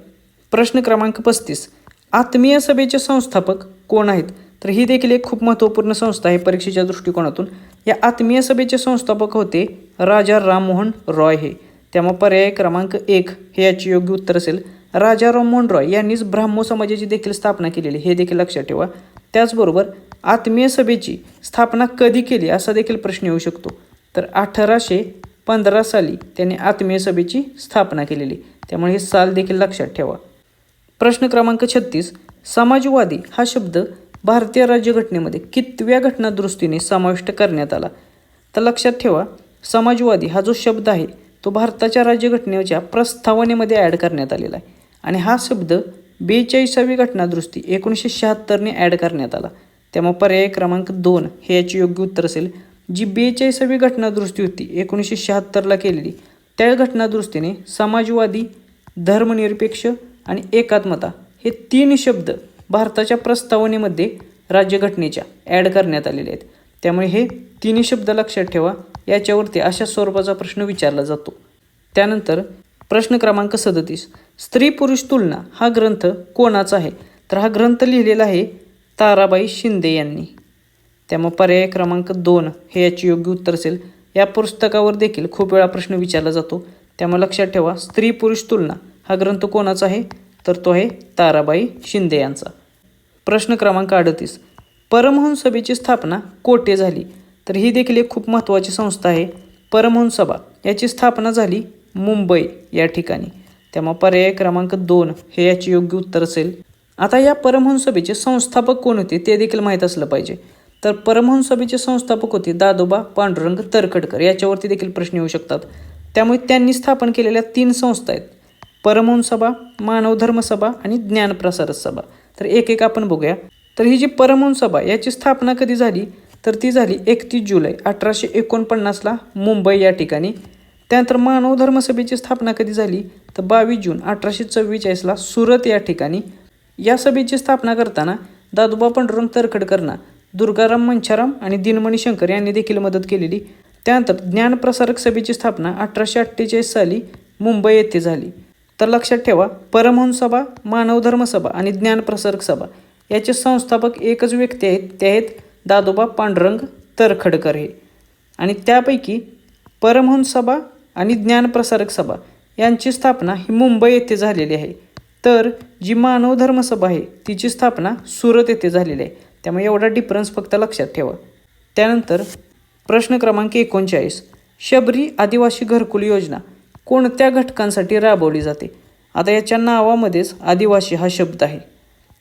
प्रश्न क्रमांक 35, आत्मीय सभेचे संस्थापक कोण आहेत. तर ही देखील एक खूप महत्त्वपूर्ण संस्था आहे परीक्षेच्या दृष्टिकोनातून. या आत्मीय सभेचे संस्थापक होते राजा राममोहन रॉय हे. त्यामुळे पर्याय क्रमांक 1 हे याचे योग्य उत्तर असेल. राजा राममोहन रॉय यांनीच ब्राह्मो समाजाची देखील स्थापना केलेली, हे देखील लक्षात ठेवा. त्याचबरोबर आत्मीय सभेची स्थापना कधी केली असा देखील प्रश्न येऊ शकतो. तर 1815 साली त्यांनी आत्मीय सभेची स्थापना केलेली. त्यामुळे हे साल देखील लक्षात ठेवा. प्रश्न क्रमांक 36, समाजवादी हा शब्द भारतीय राज्यघटनेमध्ये कितव्या घटनादुरुस्तीने समाविष्ट करण्यात आला. तर लक्षात ठेवा, समाजवादी हा जो शब्द आहे तो भारताच्या राज्यघटनेच्या प्रस्तावनेमध्ये ॲड करण्यात आलेला आहे आणि हा शब्द 42वी घटनादुरुस्ती 1976ने ॲड करण्यात आला. त्यामुळे पर्याय क्रमांक 2 हे याचे योग्य उत्तर असेल. जी 42वी घटनादुरुस्ती होती 1976ला केलेली, त्या घटनादुरुस्तीने समाजवादी, धर्मनिरपेक्ष आणि एकात्मता हे 3 शब्द भारताच्या प्रस्तावनेमध्ये राज्यघटनेच्या ॲड करण्यात आलेले आहेत. त्यामुळे हे 3 शब्द लक्षात ठेवा, याच्यावरती अशा स्वरूपाचा प्रश्न विचारला जातो. त्यानंतर प्रश्न क्रमांक 37, स्त्री पुरुष तुलना हा ग्रंथ कोणाचा आहे. तर हा ग्रंथ लिहिलेला आहे ताराबाई शिंदे यांनी. त्यामुळे पर्याय क्रमांक 2 हे याचे योग्य उत्तर असेल. या पुस्तकावर देखील खूप वेळा प्रश्न विचारला जातो. त्यामुळे लक्षात ठेवा, स्त्री पुरुष तुलना हा ग्रंथ कोणाचा आहे, तर तो आहे ताराबाई शिंदे यांचा. प्रश्न क्रमांक 38, परमहंस सभेची स्थापना कोठे झाली. तर ही देखील एक खूप महत्त्वाची संस्था आहे. परमहंस सभा याची स्थापना झाली मुंबई या ठिकाणी. त्यामुळे पर्याय क्रमांक 2 हे याचे योग्य उत्तर असेल. आता या परमहंस सभेचे संस्थापक कोण होते ते देखील माहीत असलं पाहिजे. तर परमहंस सभेचे संस्थापक होते दादोबा पांडुरंग तरखडकर. याच्यावरती देखील प्रश्न येऊ शकतात. त्यामुळे त्यांनी स्थापन केलेल्या 3 संस्था आहेत, परमहंस सभा, मानव धर्म सभा आणि ज्ञानप्रसारक सभा. तर एक एक आपण बघूया. तर ही जी परमहंस सभा याची स्थापना कधी झाली तर ती झाली 31 जुलै 1849ला मुंबई या ठिकाणी. त्यानंतर मानव धर्म सभेची स्थापना कधी झाली तर 22 जून 1844ला सुरत या ठिकाणी. या सभेची स्थापना करताना दादोबा पांडुरंग तरखडकरांना दुर्गाराम मंछाराम आणि दिनमणी शंकर यांनी देखील मदत केलेली. त्यानंतर ज्ञानप्रसारक सभेची स्थापना 1848 साली मुंबई येथे झाली. तर लक्षात ठेवा, परमहंस सभा, मानव धर्म सभा आणि ज्ञानप्रसारक सभा याचे संस्थापक एकच व्यक्ती आहेत, ते आहेत दादोबा पांडुरंग तरखडकर हे. आणि त्यापैकी परमहंस सभा आणि ज्ञानप्रसारक सभा यांची स्थापना ही मुंबई येथे झालेली आहे. तर जी मानव धर्म सभा आहे तिची स्थापना सुरत येथे झालेली आहे. त्यामुळे एवढा डिफरन्स फक्त लक्षात ठेवा. त्यानंतर प्रश्न क्रमांक 39, शबरी आदिवासी घरकुल योजना कोणत्या घटकांसाठी राबवली जाते? आता याच्या नावामध्येच आदिवासी हा शब्द आहे,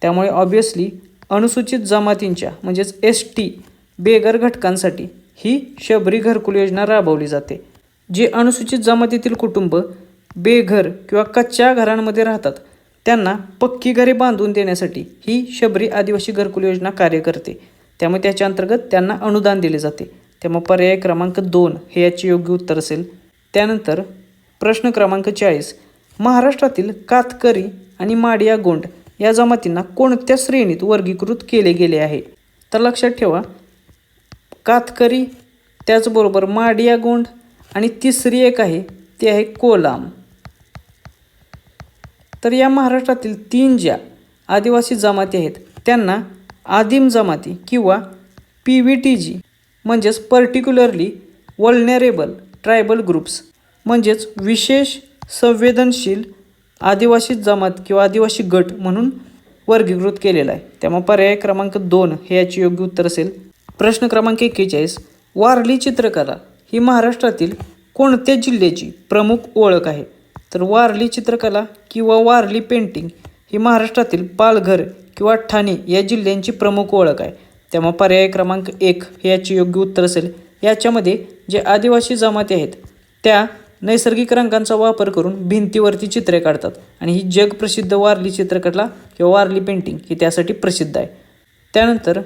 त्यामुळे ऑब्वियसली अनुसूचित जमातींच्या म्हणजेच ST बेघर घटकांसाठी ही शबरी घरकुल योजना राबवली जाते. जे अनुसूचित जमातीतील कुटुंब बेघर किंवा कच्च्या घरांमध्ये राहतात त्यांना पक्की घरे बांधून देण्यासाठी ही शबरी आदिवासी घरकुल योजना कार्य करते. त्यामुळे त्याच्या अंतर्गत त्यांना अनुदान दिले जाते. त्यामुळे पर्याय क्रमांक 2 हे याचे योग्य उत्तर असेल. त्यानंतर प्रश्न क्रमांक 40, महाराष्ट्रातील कातकरी आणि माडिया गोंड या जमातींना कोणत्या श्रेणीत वर्गीकृत केले गेले आहे? तर लक्षात ठेवा, कातकरी, त्याचबरोबर माडिया गोंड आणि तिसरी एक आहे ती आहे कोलाम. तर या महाराष्ट्रातील 3 ज्या आदिवासी जमाती आहेत त्यांना आदिम जमाती किंवा PVTG म्हणजेच पर्टिक्युलरली वल्नरेबल ट्रायबल ग्रुप्स म्हणजेच विशेष संवेदनशील आदिवासी जमात किंवा आदिवासी गट म्हणून वर्गीकृत केलेला आहे. त्यामुळे पर्याय क्रमांक 2 हे याचे योग्य उत्तर असेल. प्रश्न क्रमांक 41, वारली चित्रकला ही महाराष्ट्रातील कोणत्या जिल्ह्याची प्रमुख ओळख आहे? तर वारली चित्रकला किंवा वारली पेंटिंग ही महाराष्ट्रातील पालघर किंवा ठाणे या जिल्ह्यांची प्रमुख ओळख आहे. त्यामुळे पर्याय क्रमांक 1 हे याचे योग्य उत्तर असेल. याच्यामध्ये जे आदिवासी जमाती आहेत त्या नैसर्गिक रंगांचा वापर करून भिंतीवरती चित्रे काढतात आणि ही जगप्रसिद्ध वारली चित्रकला किंवा वारली पेंटिंग ही त्यासाठी प्रसिद्ध आहे. त्यानंतर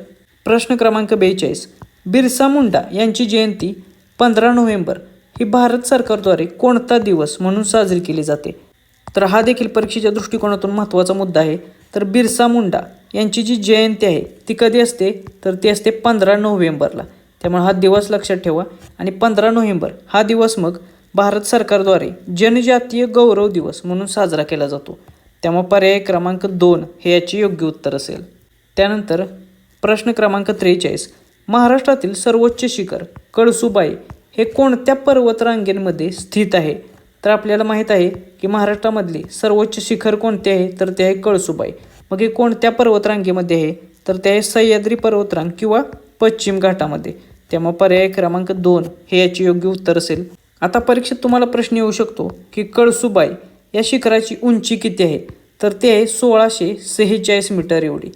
प्रश्न क्रमांक 42, बिरसा मुंडा यांची जयंती 15 नोव्हेंबर ही भारत सरकारद्वारे कोणता दिवस म्हणून साजरी केली जाते? तर हा देखील परीक्षेच्या दृष्टिकोनातून महत्त्वाचा मुद्दा आहे. तर बिरसा मुंडा यांची जी जयंती आहे ती कधी असते तर ती असते 15 नोव्हेंबरला. त्यामुळे हा दिवस लक्षात ठेवा. आणि 15 नोव्हेंबर हा दिवस मग भारत सरकारद्वारे जनजातीय गौरव दिवस म्हणून साजरा केला जातो. त्यामुळे पर्याय क्रमांक 2 हे याचे योग्य उत्तर असेल. त्यानंतर प्रश्न क्रमांक 43, महाराष्ट्रातील सर्वोच्च शिखर कळसुबाई हे कोणत्या पर्वतरांगेमध्ये स्थित आहे? तर आपल्याला माहीत आहे की महाराष्ट्रामधले सर्वोच्च शिखर कोणते आहे तर ते आहे कळसुबाई. मग हे कोणत्या पर्वतरांगेमध्ये आहे तर ते आहे सह्याद्री पर्वतरांग किंवा पश्चिम घाटामध्ये. त्यामुळे पर्याय क्रमांक 2 हे याचे योग्य उत्तर असेल. आता परीक्षेत तुम्हाला प्रश्न येऊ शकतो की कळसुबाई या शिखराची उंची किती आहे? तर ते आहे 1646 मीटर एवढी.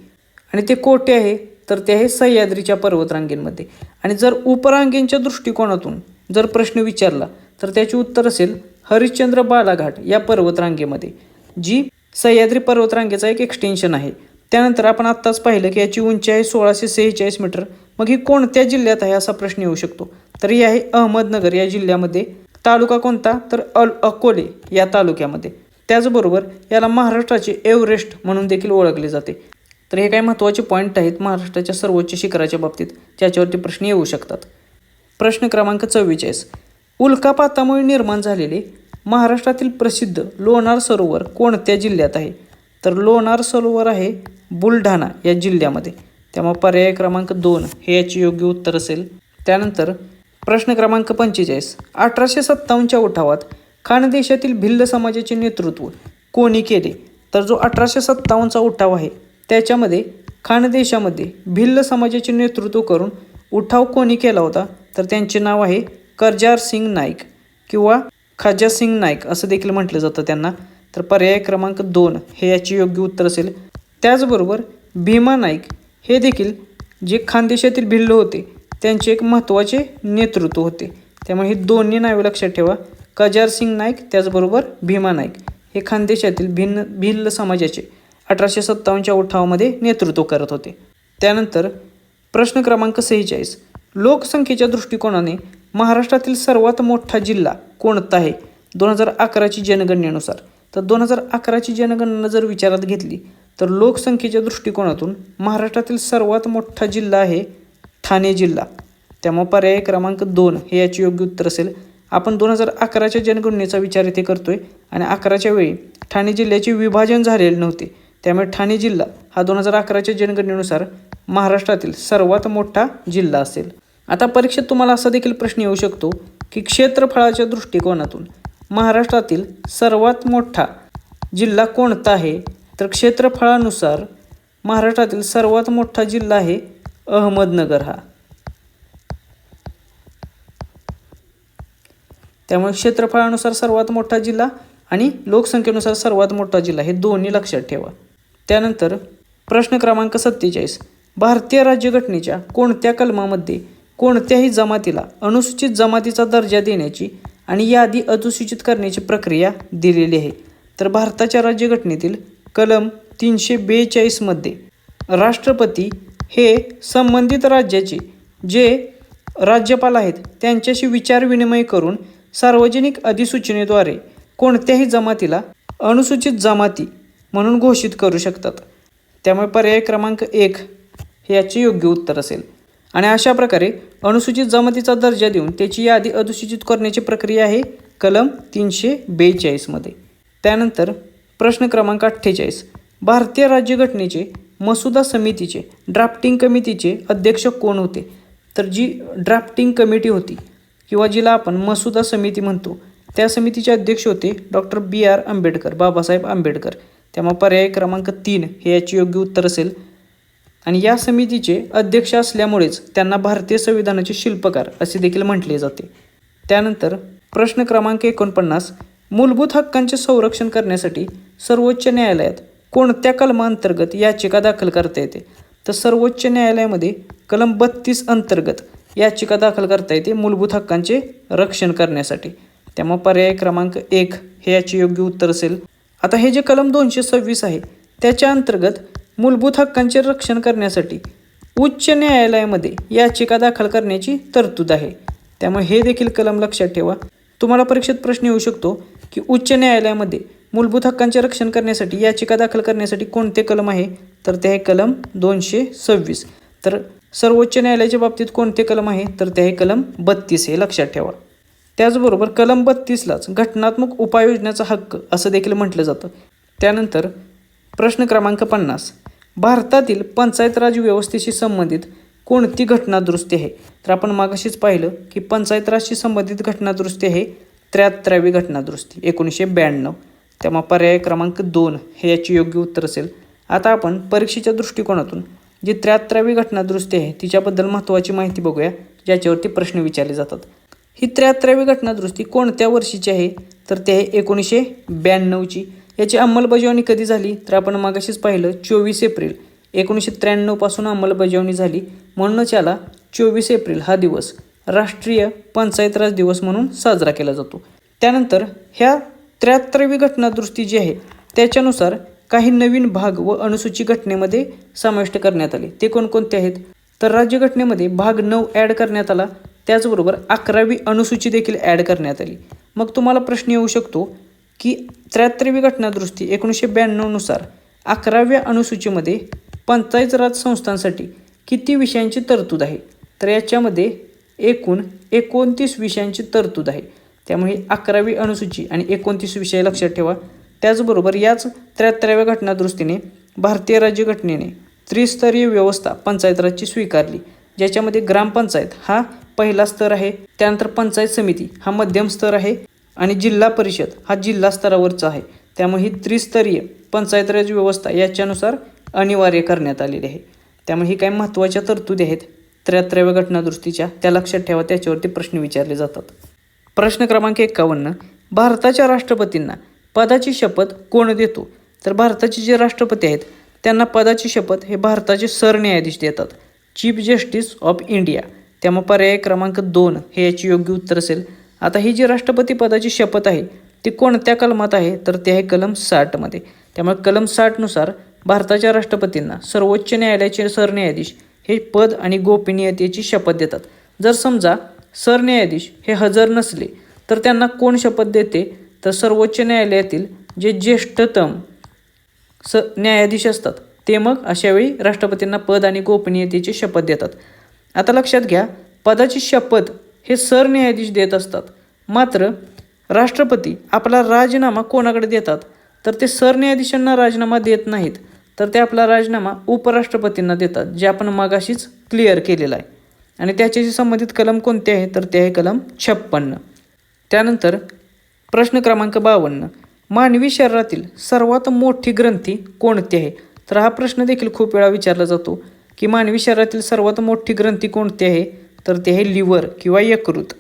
आणि ते कोठे आहे तर ते आहे सह्याद्रीच्या पर्वतरांगेमध्ये. आणि जर उपरांगेंच्या दृष्टिकोनातून जर प्रश्न विचारला तर त्याचे उत्तर असेल हरिश्चंद्र बालाघाट या पर्वतरांगेमध्ये, जी सह्याद्री पर्वतरांगेचा एक एक्सटेन्शन आहे. त्यानंतर आपण आत्ताच पाहिलं की याची उंची आहे 1646 मीटर. मग ही कोणत्या जिल्ह्यात आहे असा प्रश्न येऊ शकतो. तर ही आहे अहमदनगर या जिल्ह्यामध्ये. तालुका कोणता तर अकोले या तालुक्यामध्ये. त्याचबरोबर याला महाराष्ट्राचे एव्हरेस्ट म्हणून देखील ओळखले जाते. तर हे काही महत्त्वाचे पॉईंट आहेत महाराष्ट्राच्या सर्वोच्च शिखराच्या बाबतीत ज्याच्यावरती प्रश्न येऊ शकतात. प्रश्न क्रमांक 44, उल्कापातामुळे निर्माण झालेले महाराष्ट्रातील प्रसिद्ध लोणार सरोवर कोणत्या जिल्ह्यात आहे? तर लोणार सरोवर आहे बुलढाणा या जिल्ह्यामध्ये. त्यामुळे पर्याय क्रमांक 2 हे याचे योग्य उत्तर असेल. त्यानंतर प्रश्न क्रमांक 45, 1857च्या उठावात खानदेशातील भिल्ल समाजाचे नेतृत्व कोणी केले? तर जो 1857चा उठाव आहे त्याच्यामध्ये खानदेशामध्ये भिल्ल समाजाचे नेतृत्व करून उठाव कोणी केला होता? तर त्यांचे नाव आहे करजार सिंग नाईक किंवा खाजा सिंग नाईक असं देखील म्हटलं जातं त्यांना. तर पर्याय क्रमांक 2 हे याचे योग्य उत्तर असेल. त्याचबरोबर भीमा नाईक हे देखील जे खानदेशातील भिल्ल होते त्यांचे एक महत्त्वाचे नेतृत्व होते. त्यामुळे ही दोन्ही नावे लक्षात ठेवा, करजार सिंग नाईक त्याचबरोबर भीमा नाईक हे खानदेशातील भिल्ल समाजाचे 1857च्या उठावामध्ये नेतृत्व करत होते. त्यानंतर प्रश्न क्रमांक 46, लोकसंख्येच्या दृष्टिकोनाने महाराष्ट्रातील सर्वात मोठा जिल्हा कोणता आहे 2011ची जनगणनेनुसार? तर 2011ची जनगणना जर विचारात घेतली तर लोकसंख्येच्या दृष्टिकोनातून महाराष्ट्रातील सर्वात मोठा जिल्हा आहे ठाणे जिल्हा. त्यामुळे पर्याय क्रमांक 2 हे याचे योग्य उत्तर असेल. आपण 2011च्या जनगणनेचा विचार इथे करतोय आणि 11च्या वेळी ठाणे जिल्ह्याचे विभाजन झालेले नव्हते. त्यामुळे ठाणे जिल्हा हा 2011च्या जनगणनेनुसार महाराष्ट्रातील सर्वात मोठा जिल्हा असेल. आता परीक्षेत तुम्हाला असा देखील प्रश्न येऊ शकतो की क्षेत्रफळाच्या दृष्टिकोनातून महाराष्ट्रातील सर्वात मोठा जिल्हा कोणता आहे? तर क्षेत्रफळानुसार महाराष्ट्रातील सर्वात मोठा जिल्हा आहे अहमदनगर हा. त्यामुळे क्षेत्रफळानुसार सर्वात मोठा जिल्हा आणि लोकसंख्येनुसार सर्वात मोठा जिल्हा हे दोन्ही लक्षात ठेवा. त्यानंतर प्रश्न क्रमांक 47, भारतीय राज्यघटनेच्या कोणत्या कलमामध्ये कोणत्याही जमातीला अनुसूचित जमातीचा दर्जा देण्याची आणि यादी अधिसूचित करण्याची प्रक्रिया दिलेली आहे? तर भारताच्या राज्यघटनेतील कलम 342 मध्ये राष्ट्रपती हे संबंधित राज्याचे जे राज्यपाल आहेत त्यांच्याशी विचारविनिमय करून सार्वजनिक अधिसूचनेद्वारे कोणत्याही जमातीला अनुसूचित जमाती म्हणून घोषित करू शकतात. त्यामुळे पर्याय क्रमांक 1 हे याचे योग्य उत्तर असेल. आणि अशा प्रकारे अनुसूचित जमातीचा दर्जा देऊन त्याची यादी अधिसूचित करण्याची प्रक्रिया आहे कलम 342 मध्ये. त्यानंतर प्रश्न क्रमांक 48, भारतीय राज्यघटनेचे मसुदा समितीचे ड्राफ्टिंग कमिटीचे अध्यक्ष कोण होते? तर जी ड्राफ्टिंग कमिटी होती किंवा जिला आपण मसुदा समिती म्हणतो त्या समितीचे अध्यक्ष होते डॉक्टर B.R. आंबेडकर, बाबासाहेब आंबेडकर. त्यामुळे पर्याय क्रमांक 3 हे याचे योग्य उत्तर असेल. आणि या समितीचे अध्यक्ष असल्यामुळेच त्यांना भारतीय संविधानाचे शिल्पकार असे देखील म्हटले जाते. त्यानंतर प्रश्न क्रमांक 49, मूलभूत हक्कांचे संरक्षण करण्यासाठी सर्वोच्च न्यायालयात कोणत्या कलमांतर्गत याचिका दाखल करता येते? तर सर्वोच्च न्यायालयामध्ये कलम 32 अंतर्गत याचिका दाखल करता येते मूलभूत हक्कांचे रक्षण करण्यासाठी. त्यामुळे पर्याय क्रमांक 1 हे याचे योग्य उत्तर असेल. आता हे जे कलम 226 आहे त्याच्या अंतर्गत मूलभूत हक्कांचे रक्षण करण्यासाठी उच्च न्यायालयामध्ये याचिका दाखल करण्याची तरतूद आहे. त्यामुळे हे देखील कलम लक्षात ठेवा. तुम्हाला परीक्षेत प्रश्न येऊ शकतो की उच्च न्यायालयामध्ये मूलभूत हक्कांचे रक्षण करण्यासाठी याचिका दाखल करण्यासाठी कोणते कलम आहे? तर ते आहे कलम 226. तर सर्वोच्च न्यायालयाच्या बाबतीत कोणते कलम आहे? तर ते आहे कलम 32 हे लक्षात ठेवा. त्याचबरोबर कलम 32लाच घटनात्मक उपाययोजनेचा हक्क असं देखील म्हटलं जातं. त्यानंतर प्रश्न क्रमांक 50, भारतातील पंचायत राज व्यवस्थेशी संबंधित कोणती घटना दुरुस्ती आहे? तर आपण मागाशीच पाहिलं की पंचायत राजशी संबंधित घटना दुरुस्ती आहे 73वी घटना दुरुस्ती 1992. त्यामुळे पर्याय क्रमांक 2 हे याचे योग्य उत्तर असेल. आता आपण परीक्षेच्या दृष्टिकोनातून जी 73वी घटना दुरुस्ती आहे तिच्याबद्दल महत्त्वाची माहिती बघूया ज्याच्यावरती प्रश्न विचारले जातात. ही 73वी घटना दुरुस्ती कोणत्या वर्षीची आहे? तर ते आहे 1992ची. याची अंमलबजावणी कधी झाली? तर आपण मागाशीच पाहिलं 24 एप्रिल 1993 पासून अंमलबजावणी झाली. म्हणूनच याला 24 एप्रिल हा दिवस राष्ट्रीय पंचायत राज दिवस म्हणून साजरा केला जातो. त्यानंतर ह्या 73वी घटना दुरुस्ती जी आहे त्याच्यानुसार काही नवीन भाग व अनुसूची घटनेमध्ये समाविष्ट करण्यात आले. ते कोणकोणते आहेत? तर राज्यघटनेमध्ये भाग 9 ॲड करण्यात आला. त्याचबरोबर 11वी अनुसूची देखील ॲड करण्यात आली. मग तुम्हाला प्रश्न येऊ शकतो की 73वी घटना दुरुस्ती 1992 नुसार 11व्या अनुसूचीमध्ये पंचायत राज संस्थांसाठी किती विषयांची तरतूद आहे? तर याच्यामध्ये एकूण 29 विषयांची तरतूद आहे. त्यामुळे 11वी अनुसूची आणि 29 विषय लक्षात ठेवा. त्याचबरोबर याच 73व्या घटना दुरुस्तीने भारतीय राज्यघटनेने त्रिस्तरीय व्यवस्था पंचायत राजची स्वीकारली, ज्याच्यामध्ये ग्रामपंचायत हा पहिला स्तर आहे, त्यानंतर पंचायत समिती हा मध्यम स्तर आहे आणि जिल्हा परिषद हा जिल्हा स्तरावरचा आहे. त्यामुळे ही त्रिस्तरीय पंचायत राज व्यवस्था याच्यानुसार अनिवार्य करण्यात आलेली आहे. त्यामुळे ही काही महत्त्वाच्या तरतुदी आहेत 73व्या घटना दुरुस्तीच्या, त्या लक्षात ठेवा, त्याच्यावरती प्रश्न विचारले जातात. प्रश्न क्रमांक 51, भारताच्या राष्ट्रपतींना पदाची शपथ कोण देतो? तर भारताचे जे राष्ट्रपती आहेत त्यांना पदाची शपथ हे भारताचे सरन्यायाधीश देतात, चीफ जस्टिस ऑफ इंडिया. त्यामुळे पर्याय क्रमांक 2 हे याची योग्य उत्तर असेल. आता ही जी राष्ट्रपती पदाची शपथ आहे ती कोणत्या कलमात आहे? तर ते आहे कलम 60 मध्ये. त्यामुळे कलम 60 नुसार भारताच्या राष्ट्रपतींना सर्वोच्च न्यायालयाचे सरन्यायाधीश हे पद आणि गोपनीयतेची शपथ देतात. जर समजा सरन्यायाधीश हे हजर नसले तर त्यांना कोण शपथ देते? तर सर्वोच्च न्यायालयातील जे ज्येष्ठतम न्यायाधीश असतात ते मग अशावेळी राष्ट्रपतींना पद आणि गोपनीयतेची शपथ देतात. आता लक्षात घ्या, पदाची शपथ हे सरन्यायाधीश देत असतात, मात्र राष्ट्रपती आपला राजीनामा कोणाकडे देतात? तर ते सरन्यायाधीशांना राजीनामा देत नाहीत, तर ते आपला राजीनामा उपराष्ट्रपतींना देतात, जे आपण मगाशीच क्लिअर केलेला आहे. आणि त्याच्याशी संबंधित कलम कोणते आहे? तर ते आहे कलम 56. त्यानंतर प्रश्न क्रमांक 52, मानवी शरीरातील सर्वात मोठी ग्रंथी कोणती आहे? तर हा प्रश्न देखील खूप वेळा विचारला जातो की मानवी शरीरातील सर्वात मोठी ग्रंथी कोणती आहे? तर ते आहे लिव्हर किंवा यकृत.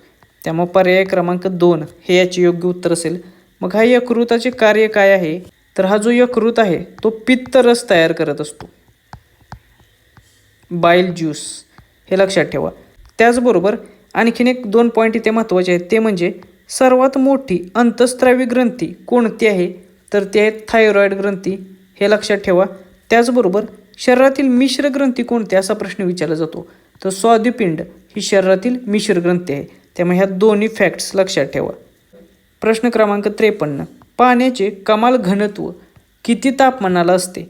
त्यामुळे पर्याय क्रमांक 2 हे याचे योग्य उत्तर असेल. मग हा यकृताचे कार्य काय आहे? तर हा जो यकृत आहे तो पित्त रस तयार करत असतो, बाईल ज्यूस, हे लक्षात ठेवा. त्याचबरोबर आणखीन एक 2 पॉईंट इथे महत्त्वाचे आहेत, ते म्हणजे सर्वात मोठी अंतःस्रावी ग्रंथी कोणती आहे? तर ते आहे थायरॉईड ग्रंथी, हे लक्षात ठेवा. त्याचबरोबर शरीरातील मिश्र ग्रंथी कोणती असा प्रश्न विचारला जातो, तर स्वादुपिंड ही शरीरातील मिश्र ग्रंथी आहे. त्यामुळे ह्या दोन्ही फॅक्ट्स लक्षात ठेवा. प्रश्न क्रमांक 53, पाण्याचे कमाल घनत्व किती तापमानाला असते?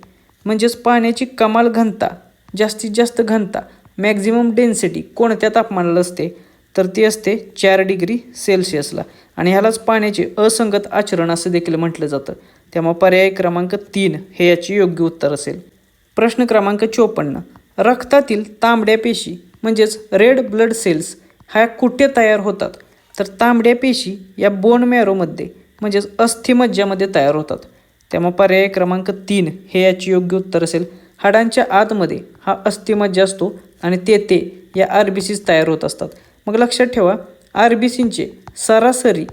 म्हणजेच पाण्याची कमाल घनता, जास्तीत जास्त घनता, मॅक्झिमम डेन्सिटी कोणत्या तापमानाला असते? तर ती असते 4 डिग्री सेल्सिअसला. आणि ह्यालाच पाण्याचे असंगत आचरण असं देखील म्हटलं जातं. त्यामुळे पर्याय क्रमांक 3 हे याचे योग्य उत्तर असेल. प्रश्न क्रमांक 54, रक्तातील तांबड्या पेशी म्हणजेच रेड ब्लड सेल्स ह्या कुठे तयार होतात? तर तांबड्या पेशी या बोन मॅरोमध्ये म्हणजेच अस्थिमज्जामध्ये तयार होतात. त्यामुळे पर्याय क्रमांक 3 हे याचे योग्य उत्तर असेल. हाडांच्या आतमध्ये हा अस्थिमज्जा असतो आणि तेथे या RBCs तयार होत असतात. मग लक्षात ठेवा, RBCंचे सरासरी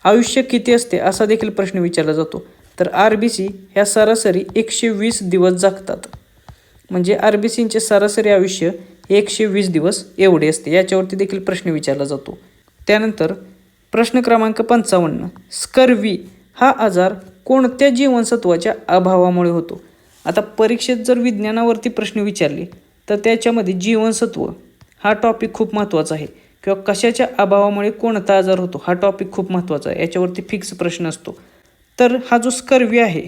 आयुष्य किती असते असा देखील प्रश्न विचारला जातो. तर RBC ह्या सरासरी 120 दिवस जगतात. म्हणजे RBCंचे सरासरी आयुष्य 120 दिवस एवढे असते. याच्यावरती देखील प्रश्न विचारला जातो. त्यानंतर प्रश्न क्रमांक 55, स्कर्वी हा आजार कोणत्या जीवनसत्वाच्या अभावामुळे होतो? आता परीक्षेत जर विज्ञानावरती प्रश्न विचारले तर त्याच्यामध्ये जीवनसत्व हा टॉपिक खूप महत्त्वाचा आहे, किंवा कशाच्या अभावामुळे कोणता आजार होतो हा टॉपिक खूप महत्त्वाचा आहे. याच्यावरती फिक्स प्रश्न असतो. तर हा जो स्कर्वी आहे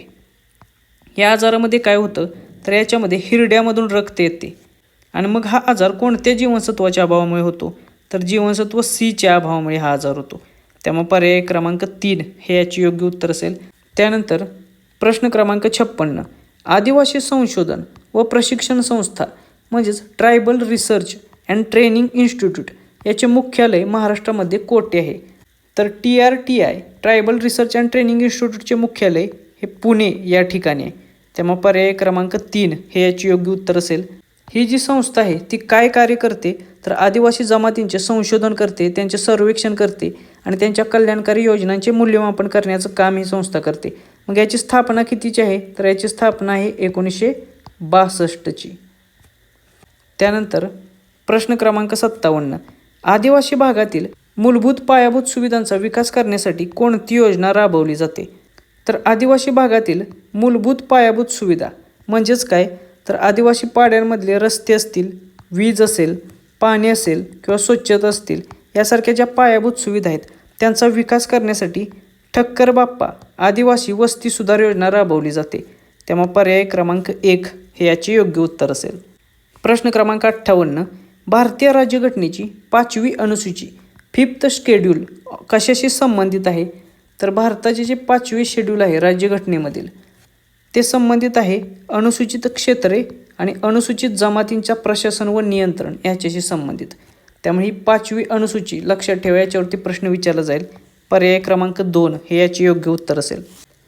या आजारामध्ये काय होतं? तर याच्यामध्ये हिरड्यामधून रक्त येते आणि मग हा आजार कोणत्या जीवनसत्वाच्या अभावामुळे होतो? तर जीवनसत्व Cच्या अभावामुळे हा आजार होतो. त्यामुळे पर्याय क्रमांक 3 हे याचे योग्य उत्तर असेल. त्यानंतर प्रश्न क्रमांक 56, आदिवासी संशोधन व प्रशिक्षण संस्था म्हणजेच tribal research and training institute याचे मुख्यालय महाराष्ट्रामध्ये कोठे आहे? तर TRTI tribal research and training इन्स्टिट्यूटचे मुख्यालय हे पुणे या ठिकाणी आहे. त्यामुळे पर्याय क्रमांक 3 हे याचे योग्य उत्तर असेल. ही जी संस्था आहे ती काय कार्य करते? तर आदिवासी जमातींचे संशोधन करते, त्यांचे सर्वेक्षण करते आणि त्यांच्या कल्याणकारी योजनांचे मूल्यमापन करण्याचं काम ही संस्था करते. मग याची स्थापना कितीची आहे? तर याची स्थापना आहे 1962ची. त्यानंतर प्रश्न क्रमांक 57, आदिवासी भागातील मूलभूत पायाभूत सुविधांचा विकास करण्यासाठी कोणती योजना राबवली जाते? तर आदिवासी भागातील मूलभूत पायाभूत सुविधा म्हणजेच काय? तर आदिवासी पाड्यांमधले रस्ते असतील, वीज असेल, पाणी असेल किंवा स्वच्छता असतील, यासारख्या ज्या पायाभूत सुविधा आहेत त्यांचा विकास करण्यासाठी ठक्कर बाप्पा आदिवासी वस्ती सुधार योजना राबवली जाते. त्यामुळे पर्याय क्रमांक 1 हे याचे योग्य उत्तर असेल. प्रश्न क्रमांक 58, भारतीय राज्यघटनेची 5वी अनुसूची 5th शेड्यूल कशाशी संबंधित आहे? तर भारताचे जे 5वे शेड्यूल आहे राज्यघटनेमधील ते संबंधित आहे अनुसूचित क्षेत्रे आणि अनुसूचित जमातींच्या प्रशासन व नियंत्रण याच्याशी संबंधित. त्यामुळे ही 5वी अनुसूची लक्षात ठेवा, याच्यावरती प्रश्न विचारला जाईल. पर्याय क्रमांक 2 हे याचे योग्य उत्तर असेल.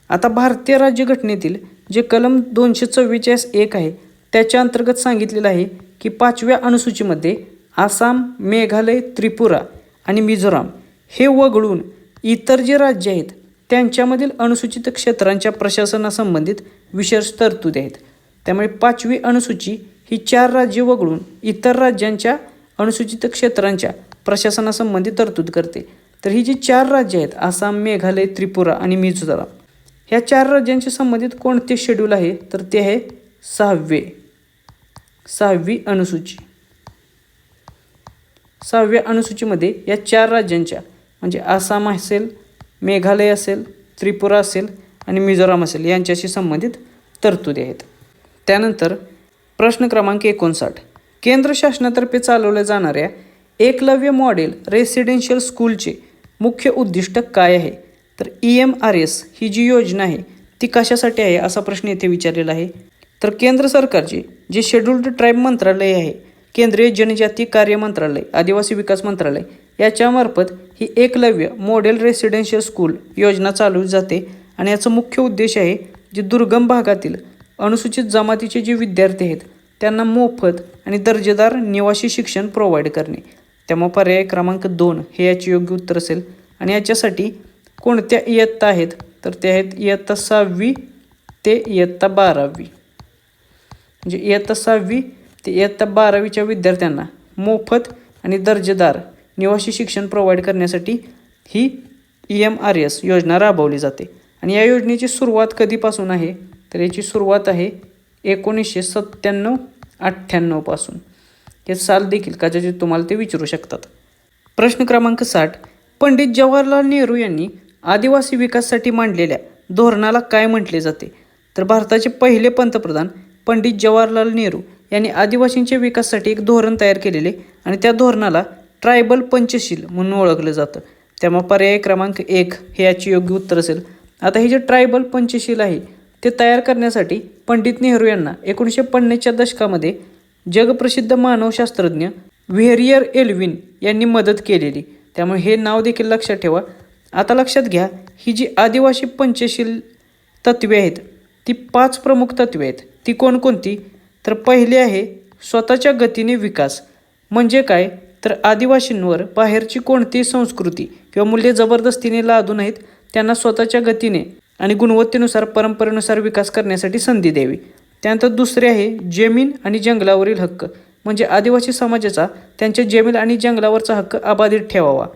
आता भारतीय राज्यघटनेतील जे कलम 244(1) आहे त्याच्या अंतर्गत सांगितलेलं आहे की 5व्या अनुसूचीमध्ये आसाम, मेघालय, त्रिपुरा आणि मिझोराम हे वगळून इतर जे राज्य आहेत त्यांच्यामधील अनुसूचित क्षेत्रांच्या प्रशासनासंबंधित विशेष तरतुदी आहेत. त्यामुळे 5वी अनुसूची ही 4 राज्ये वगळून इतर राज्यांच्या अनुसूचित क्षेत्रांच्या प्रशासनासंबंधी तरतूद करते. तर ही जी 4 राज्ये आहेत आसाम, मेघालय, त्रिपुरा आणि मिझोराम, ह्या 4 राज्यांशी संबंधित कोणते शेड्यूल आहे? तर ते आहे सहावी अनुसूची. 6व्या अनुसूचीमध्ये या 4 राज्यांच्या म्हणजे आसाम असेल, मेघालय असेल, त्रिपुरा असेल आणि मिझोराम असेल यांच्याशी संबंधित तरतुदी आहेत. त्यानंतर प्रश्न क्रमांक 59. केंद्र शासनातर्फे चालवल्या जाणाऱ्या एकलव्य मॉडेल रेसिडेन्शियल स्कूलचे मुख्य उद्दिष्ट काय आहे? तर EMRS ही जी योजना आहे ती कशासाठी आहे असा प्रश्न येथे विचारलेला आहे. तर केंद्र सरकारचे जे शेड्यूल्ड ट्राईब मंत्रालय आहे, केंद्रीय जनजाती कार्य मंत्रालय, आदिवासी विकास मंत्रालय याच्यामार्फत ही एकलव्य मॉडेल रेसिडेन्शियल स्कूल योजना चालवली जाते आणि याचा मुख्य उद्देश आहे जे दुर्गम भागातील अनुसूचित जमातीचे जे विद्यार्थी आहेत त्यांना मोफत आणि दर्जेदार निवासी शिक्षण प्रोव्हाइड करणे. त्यामुळे पर्याय क्रमांक 2 हे याचे योग्य उत्तर असेल. आणि याच्यासाठी कोणत्या इयत्ता आहेत? तर ते आहेत इयत्ता 6वी ते इयत्ता 12वी. म्हणजे इयत्ता 6वी ते इयत्ता 12वीच्या विद्यार्थ्यांना मोफत आणि दर्जेदार निवासी शिक्षण प्रोव्हाइड करण्यासाठी ही EMRS योजना राबवली जाते. आणि या योजनेची सुरुवात कधीपासून आहे? तर याची सुरुवात आहे 1997-98 पासून. हे साल देखील कदाचित तुम्हाला ते विचारू शकतात. प्रश्न क्रमांक 60. पंडित जवाहरलाल नेहरू यांनी आदिवासी विकासासाठी मांडलेल्या धोरणाला काय म्हटले जाते? तर भारताचे पहिले पंतप्रधान पंडित जवाहरलाल नेहरू यांनी आदिवासींच्या विकासासाठी एक धोरण तयार केलेले आणि त्या धोरणाला ट्रायबल पंचशील म्हणून ओळखलं जातं. त्यामुळे पर्याय क्रमांक 1 हे याचे योग्य उत्तर असेल. आता हे जे ट्रायबल पंचशील आहे ते तयार करण्यासाठी पंडित नेहरू यांना 1950च्या दशकामध्ये जगप्रसिद्ध मानवशास्त्रज्ञ व्हेरियर एल्विन यांनी मदत केलेली. त्यामुळे हे नाव देखील लक्षात ठेवा. आता लक्षात घ्या, ही जी आदिवासी पंचशील तत्वे आहेत ती 5 प्रमुख तत्वे आहेत. ती कोणकोणती? तर पहिले आहे स्वतःच्या गतीने विकास. म्हणजे काय? तर आदिवासींवर बाहेरची कोणतीही संस्कृती किंवा मूल्ये जबरदस्तीने लादू नयेत. त्यांना स्वतःच्या गतीने आणि गुणवत्तेनुसार परंपरेनुसार विकास करण्यासाठी संधी द्यावी. त्यानंतर दुसरे आहे जमीन आणि जंगलावरील हक्क. म्हणजे आदिवासी समाजाचा त्यांच्या जमीन आणि जंगलावरचा हक्क अबाधित ठेवावा.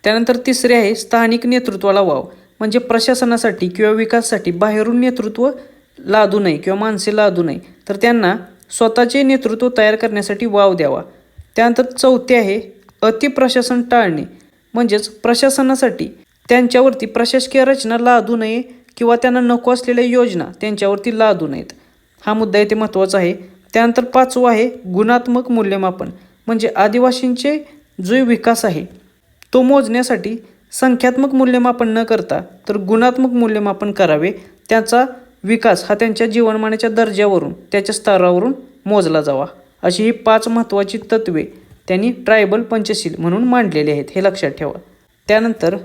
त्यानंतर तिसरे आहे स्थानिक नेतृत्वाला वाव. म्हणजे प्रशासनासाठी किंवा विकासासाठी बाहेरून नेतृत्व लादू नये किंवा माणसे लादू नये, तर त्यांना स्वतःचे नेतृत्व तयार करण्यासाठी वाव द्यावा. त्यानंतर चौथे आहे अतिप्रशासन टाळणे. म्हणजेच प्रशासनासाठी त्यांच्यावरती प्रशासकीय रचना लादू नये किंवा त्यांना नको असलेल्या योजना त्यांच्यावरती लादू नयेत. हा मुद्दा इथे महत्त्वाचा आहे. त्यानंतर 5वं आहे गुणात्मक मूल्यमापन. म्हणजे आदिवासींचे जो विकास आहे तो मोजण्यासाठी संख्यात्मक मूल्यमापन न करता तर गुणात्मक मूल्यमापन करावे. त्याचा विकास हा त्यांच्या जीवनमानाच्या दर्जावरून, त्याच्या स्तरावरून मोजला जावा. अशी ही 5 महत्त्वाची तत्वे त्यांनी ट्रायबल पंचशील म्हणून मांडलेली आहेत, हे लक्षात ठेवा. त्यानंतर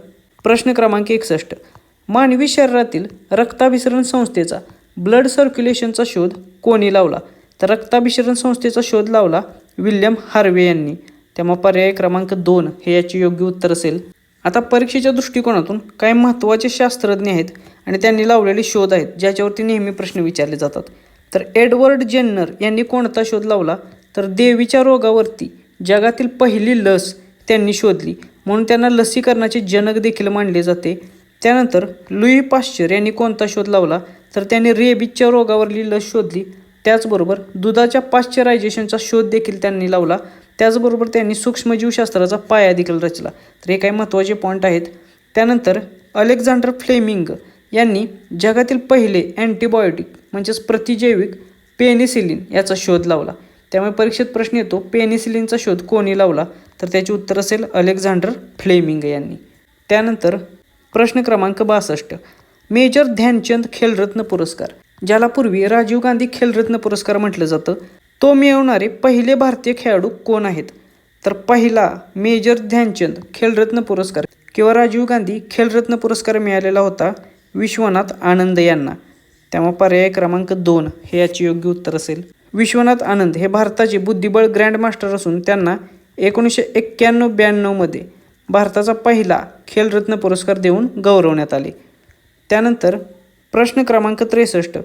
प्रश्न क्रमांक 61. मानवी शरीरातील रक्ताभिसरण संस्थेचा ब्लड सर्क्युलेशनचा शोध कोणी लावला? तर रक्ताभिसरण संस्थेचा शोध लावला विल्यम हार्वे यांनी. त्यामुळे पर्याय क्रमांक 2 हे याचे योग्य उत्तर असेल. आता परीक्षेच्या दृष्टिकोनातून काही महत्त्वाचे शास्त्रज्ञ आहेत आणि त्यांनी लावलेले शोध आहेत ज्याच्यावरती नेहमी प्रश्न विचारले जातात. तर एडवर्ड जेन्नर यांनी कोणता शोध लावला? तर देवीच्या रोगावरती जगातील पहिली लस त्यांनी शोधली, म्हणून त्यांना लसीकरणाचे जनक देखील मानले जाते. त्यानंतर लुई पाश्चर यांनी कोणता शोध लावला? तर त्यांनी रेबीजच्या रोगावरली लस शोधली. त्याचबरोबर दुधाच्या पाश्चरायझेशनचा शोध देखील त्यांनी लावला. त्याचबरोबर त्यांनी सूक्ष्मजीवशास्त्राचा पाया देखील रचला. तर हे काही महत्त्वाचे पॉईंट आहेत. त्यानंतर अलेक्झांडर फ्लेमिंग यांनी जगातील पहिले अँटीबायोटिक म्हणजेच प्रतिजैविक पेनिसिलिन याचा शोध लावला. त्यामुळे परीक्षेत प्रश्न येतो पेनिसिलिनचा शोध कोणी लावला? तर त्याचे उत्तर असेल अलेक्झांडर फ्लेमिंग यांनी. त्यानंतर प्रश्न क्रमांक 62. मेजर ध्यानचंद खेलरत्न पुरस्कार, ज्याला पूर्वी राजीव गांधी खेलरत्न पुरस्कार म्हटलं जातं, तो मिळवणारे पहिले भारतीय खेळाडू कोण आहेत? तर पहिला मेजर ध्यानचंद खेलरत्न पुरस्कार किंवा राजीव गांधी खेलरत्न पुरस्कार मिळालेला होता विश्वनाथ आनंद यांना. त्यामुळे पर्याय क्रमांक 2 हे याचे योग्य उत्तर असेल. विश्वनाथ आनंद हे भारताचे बुद्धिबळ ग्रँडमास्टर असून त्यांना 1991-92 मध्ये भारताचा पहिला खेलरत्न पुरस्कार देऊन गौरवण्यात आले. त्यानंतर प्रश्न क्रमांक 63.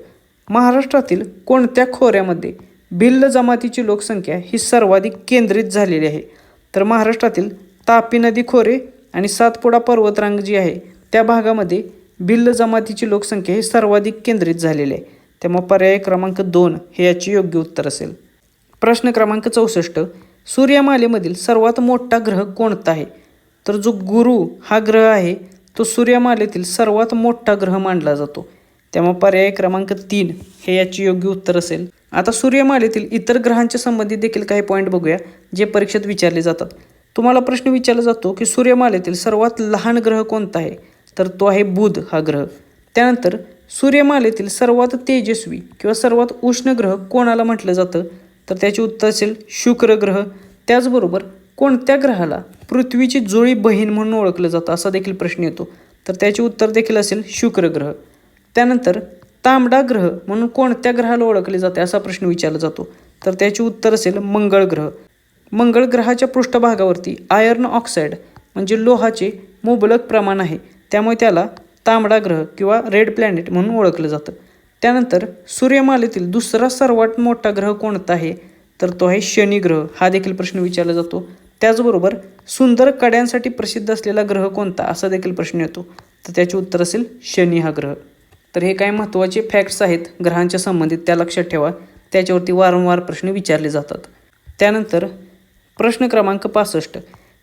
महाराष्ट्रातील कोणत्या खोऱ्यामध्ये भिल्ल जमातीची लोकसंख्या ही सर्वाधिक केंद्रित झालेली आहे? तर महाराष्ट्रातील तापी नदी खोरे आणि सातपुडा पर्वतरांग जी आहे त्या भागामध्ये भिल्ल जमातीची लोकसंख्या ही सर्वाधिक केंद्रित झालेली आहे. त्यामुळे पर्याय क्रमांक 2 हे याचे योग्य उत्तर असेल. प्रश्न क्रमांक 64. सूर्यमालेमधील सर्वात मोठा ग्रह कोणता आहे? तर जो गुरु हा ग्रह आहे तो सूर्यमालेतील सर्वात मोठा ग्रह मानला जातो. त्यामुळे पर्याय क्रमांक 3 हे याचे योग्य उत्तर असेल. आता सूर्यमालेतील इतर ग्रहांच्या संबंधित देखील काही पॉईंट बघूया जे परीक्षेत विचारले जातात. तुम्हाला प्रश्न विचारला जातो की सूर्यमालेतील सर्वात लहान ग्रह कोणता आहे? तर तो आहे बुध हा ग्रह. त्यानंतर सूर्यमालेतील सर्वात तेजस्वी किंवा सर्वात उष्ण ग्रह कोणाला म्हटलं जातं? तर त्याचे उत्तर असेल शुक्र ग्रह. त्याचबरोबर कोणत्या ग्रहाला पृथ्वीची जुळी बहीण म्हणून ओळखलं जातं असा देखील प्रश्न येतो. तर त्याचे उत्तर देखील असेल शुक्र ग्रह. त्यानंतर तांबडा ग्रह म्हणून कोणत्या ग्रहाला ओळखले जाते असा प्रश्न विचारला जातो. तर त्याचे उत्तर असेल मंगळ ग्रह. मंगळ ग्रहाच्या पृष्ठभागावरती आयर्न ऑक्साईड म्हणजे लोहाचे मुबलक प्रमाण आहे, त्यामुळे त्याला तांबडा ग्रह किंवा रेड प्लॅनेट म्हणून ओळखलं जातं. त्यानंतर सूर्यमालेतील दुसरा सर्वात मोठा ग्रह कोणता आहे? तर तो आहे शनी ग्रह. हा देखील प्रश्न विचारला जातो. त्याचबरोबर सुंदर कड्यांसाठी प्रसिद्ध असलेला ग्रह कोणता असा देखील प्रश्न येतो. तर त्याचे उत्तर असेल शनी हा ग्रह. तर हे काही महत्त्वाचे फॅक्ट्स आहेत ग्रहांच्या संबंधित, त्या लक्षात ठेवा. त्याच्यावरती वारंवार प्रश्न विचारले जातात. त्यानंतर प्रश्न क्रमांक 65.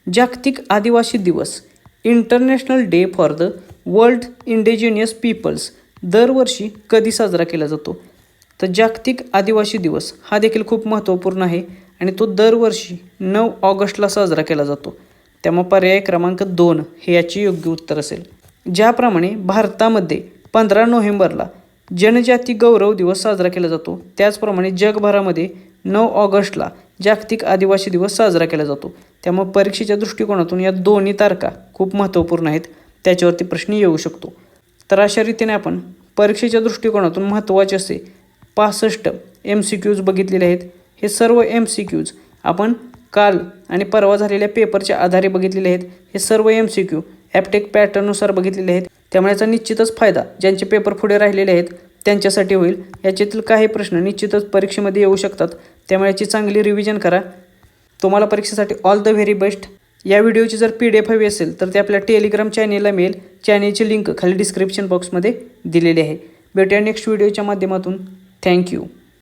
जागतिक आदिवासी दिवस international day for the world indigenous peoples दरवर्षी कधी साजरा केला जातो? तर जागतिक आदिवासी दिवस हा देखील खूप महत्त्वपूर्ण आहे आणि तो दरवर्षी 9 ऑगस्टला साजरा केला जातो. त्यामुळे पर्याय क्रमांक 2 हे याचे योग्य उत्तर असेल. ज्याप्रमाणे भारतामध्ये 15 नोव्हेंबरला जनजाती गौरव दिवस साजरा केला जातो, त्याचप्रमाणे जगभरामध्ये 9 ऑगस्टला जागतिक आदिवासी दिवस साजरा केला जातो. त्यामुळे परीक्षेच्या दृष्टिकोनातून या दोन्ही तारखा खूप महत्त्वपूर्ण आहेत, त्याच्यावरती प्रश्न येऊ शकतो. तर अशा रीतीने आपण परीक्षेच्या दृष्टिकोनातून महत्त्वाचे असे 65 MCQs बघितलेले आहेत. हे सर्व MCQs आपण काल आणि परवा झालेल्या पेपरच्या आधारे बघितलेले आहेत. हे सर्व MCQ ॲप्टेक पॅटर्ननुसार बघितलेले आहेत. त्यामुळे याचा निश्चितच फायदा ज्यांचे पेपर पुढे राहिलेले आहेत त्यांच्यासाठी होईल. याच्यातील काही प्रश्न निश्चितच परीक्षेमध्ये येऊ शकतात, त्यामुळे याची चांगली रिव्हिजन करा. तुम्हाला परीक्षेसाठी ऑल द व्हेरी बेस्ट. या व्हिडिओची जर PDF हवी असेल तर ते आपल्या टेलिग्राम चॅनेलला मिळेल. चॅनेलची लिंक खाली डिस्क्रिप्शन बॉक्समध्ये दिलेली आहे. भेटूया नेक्स्ट व्हिडिओच्या माध्यमातून. थँक्यू.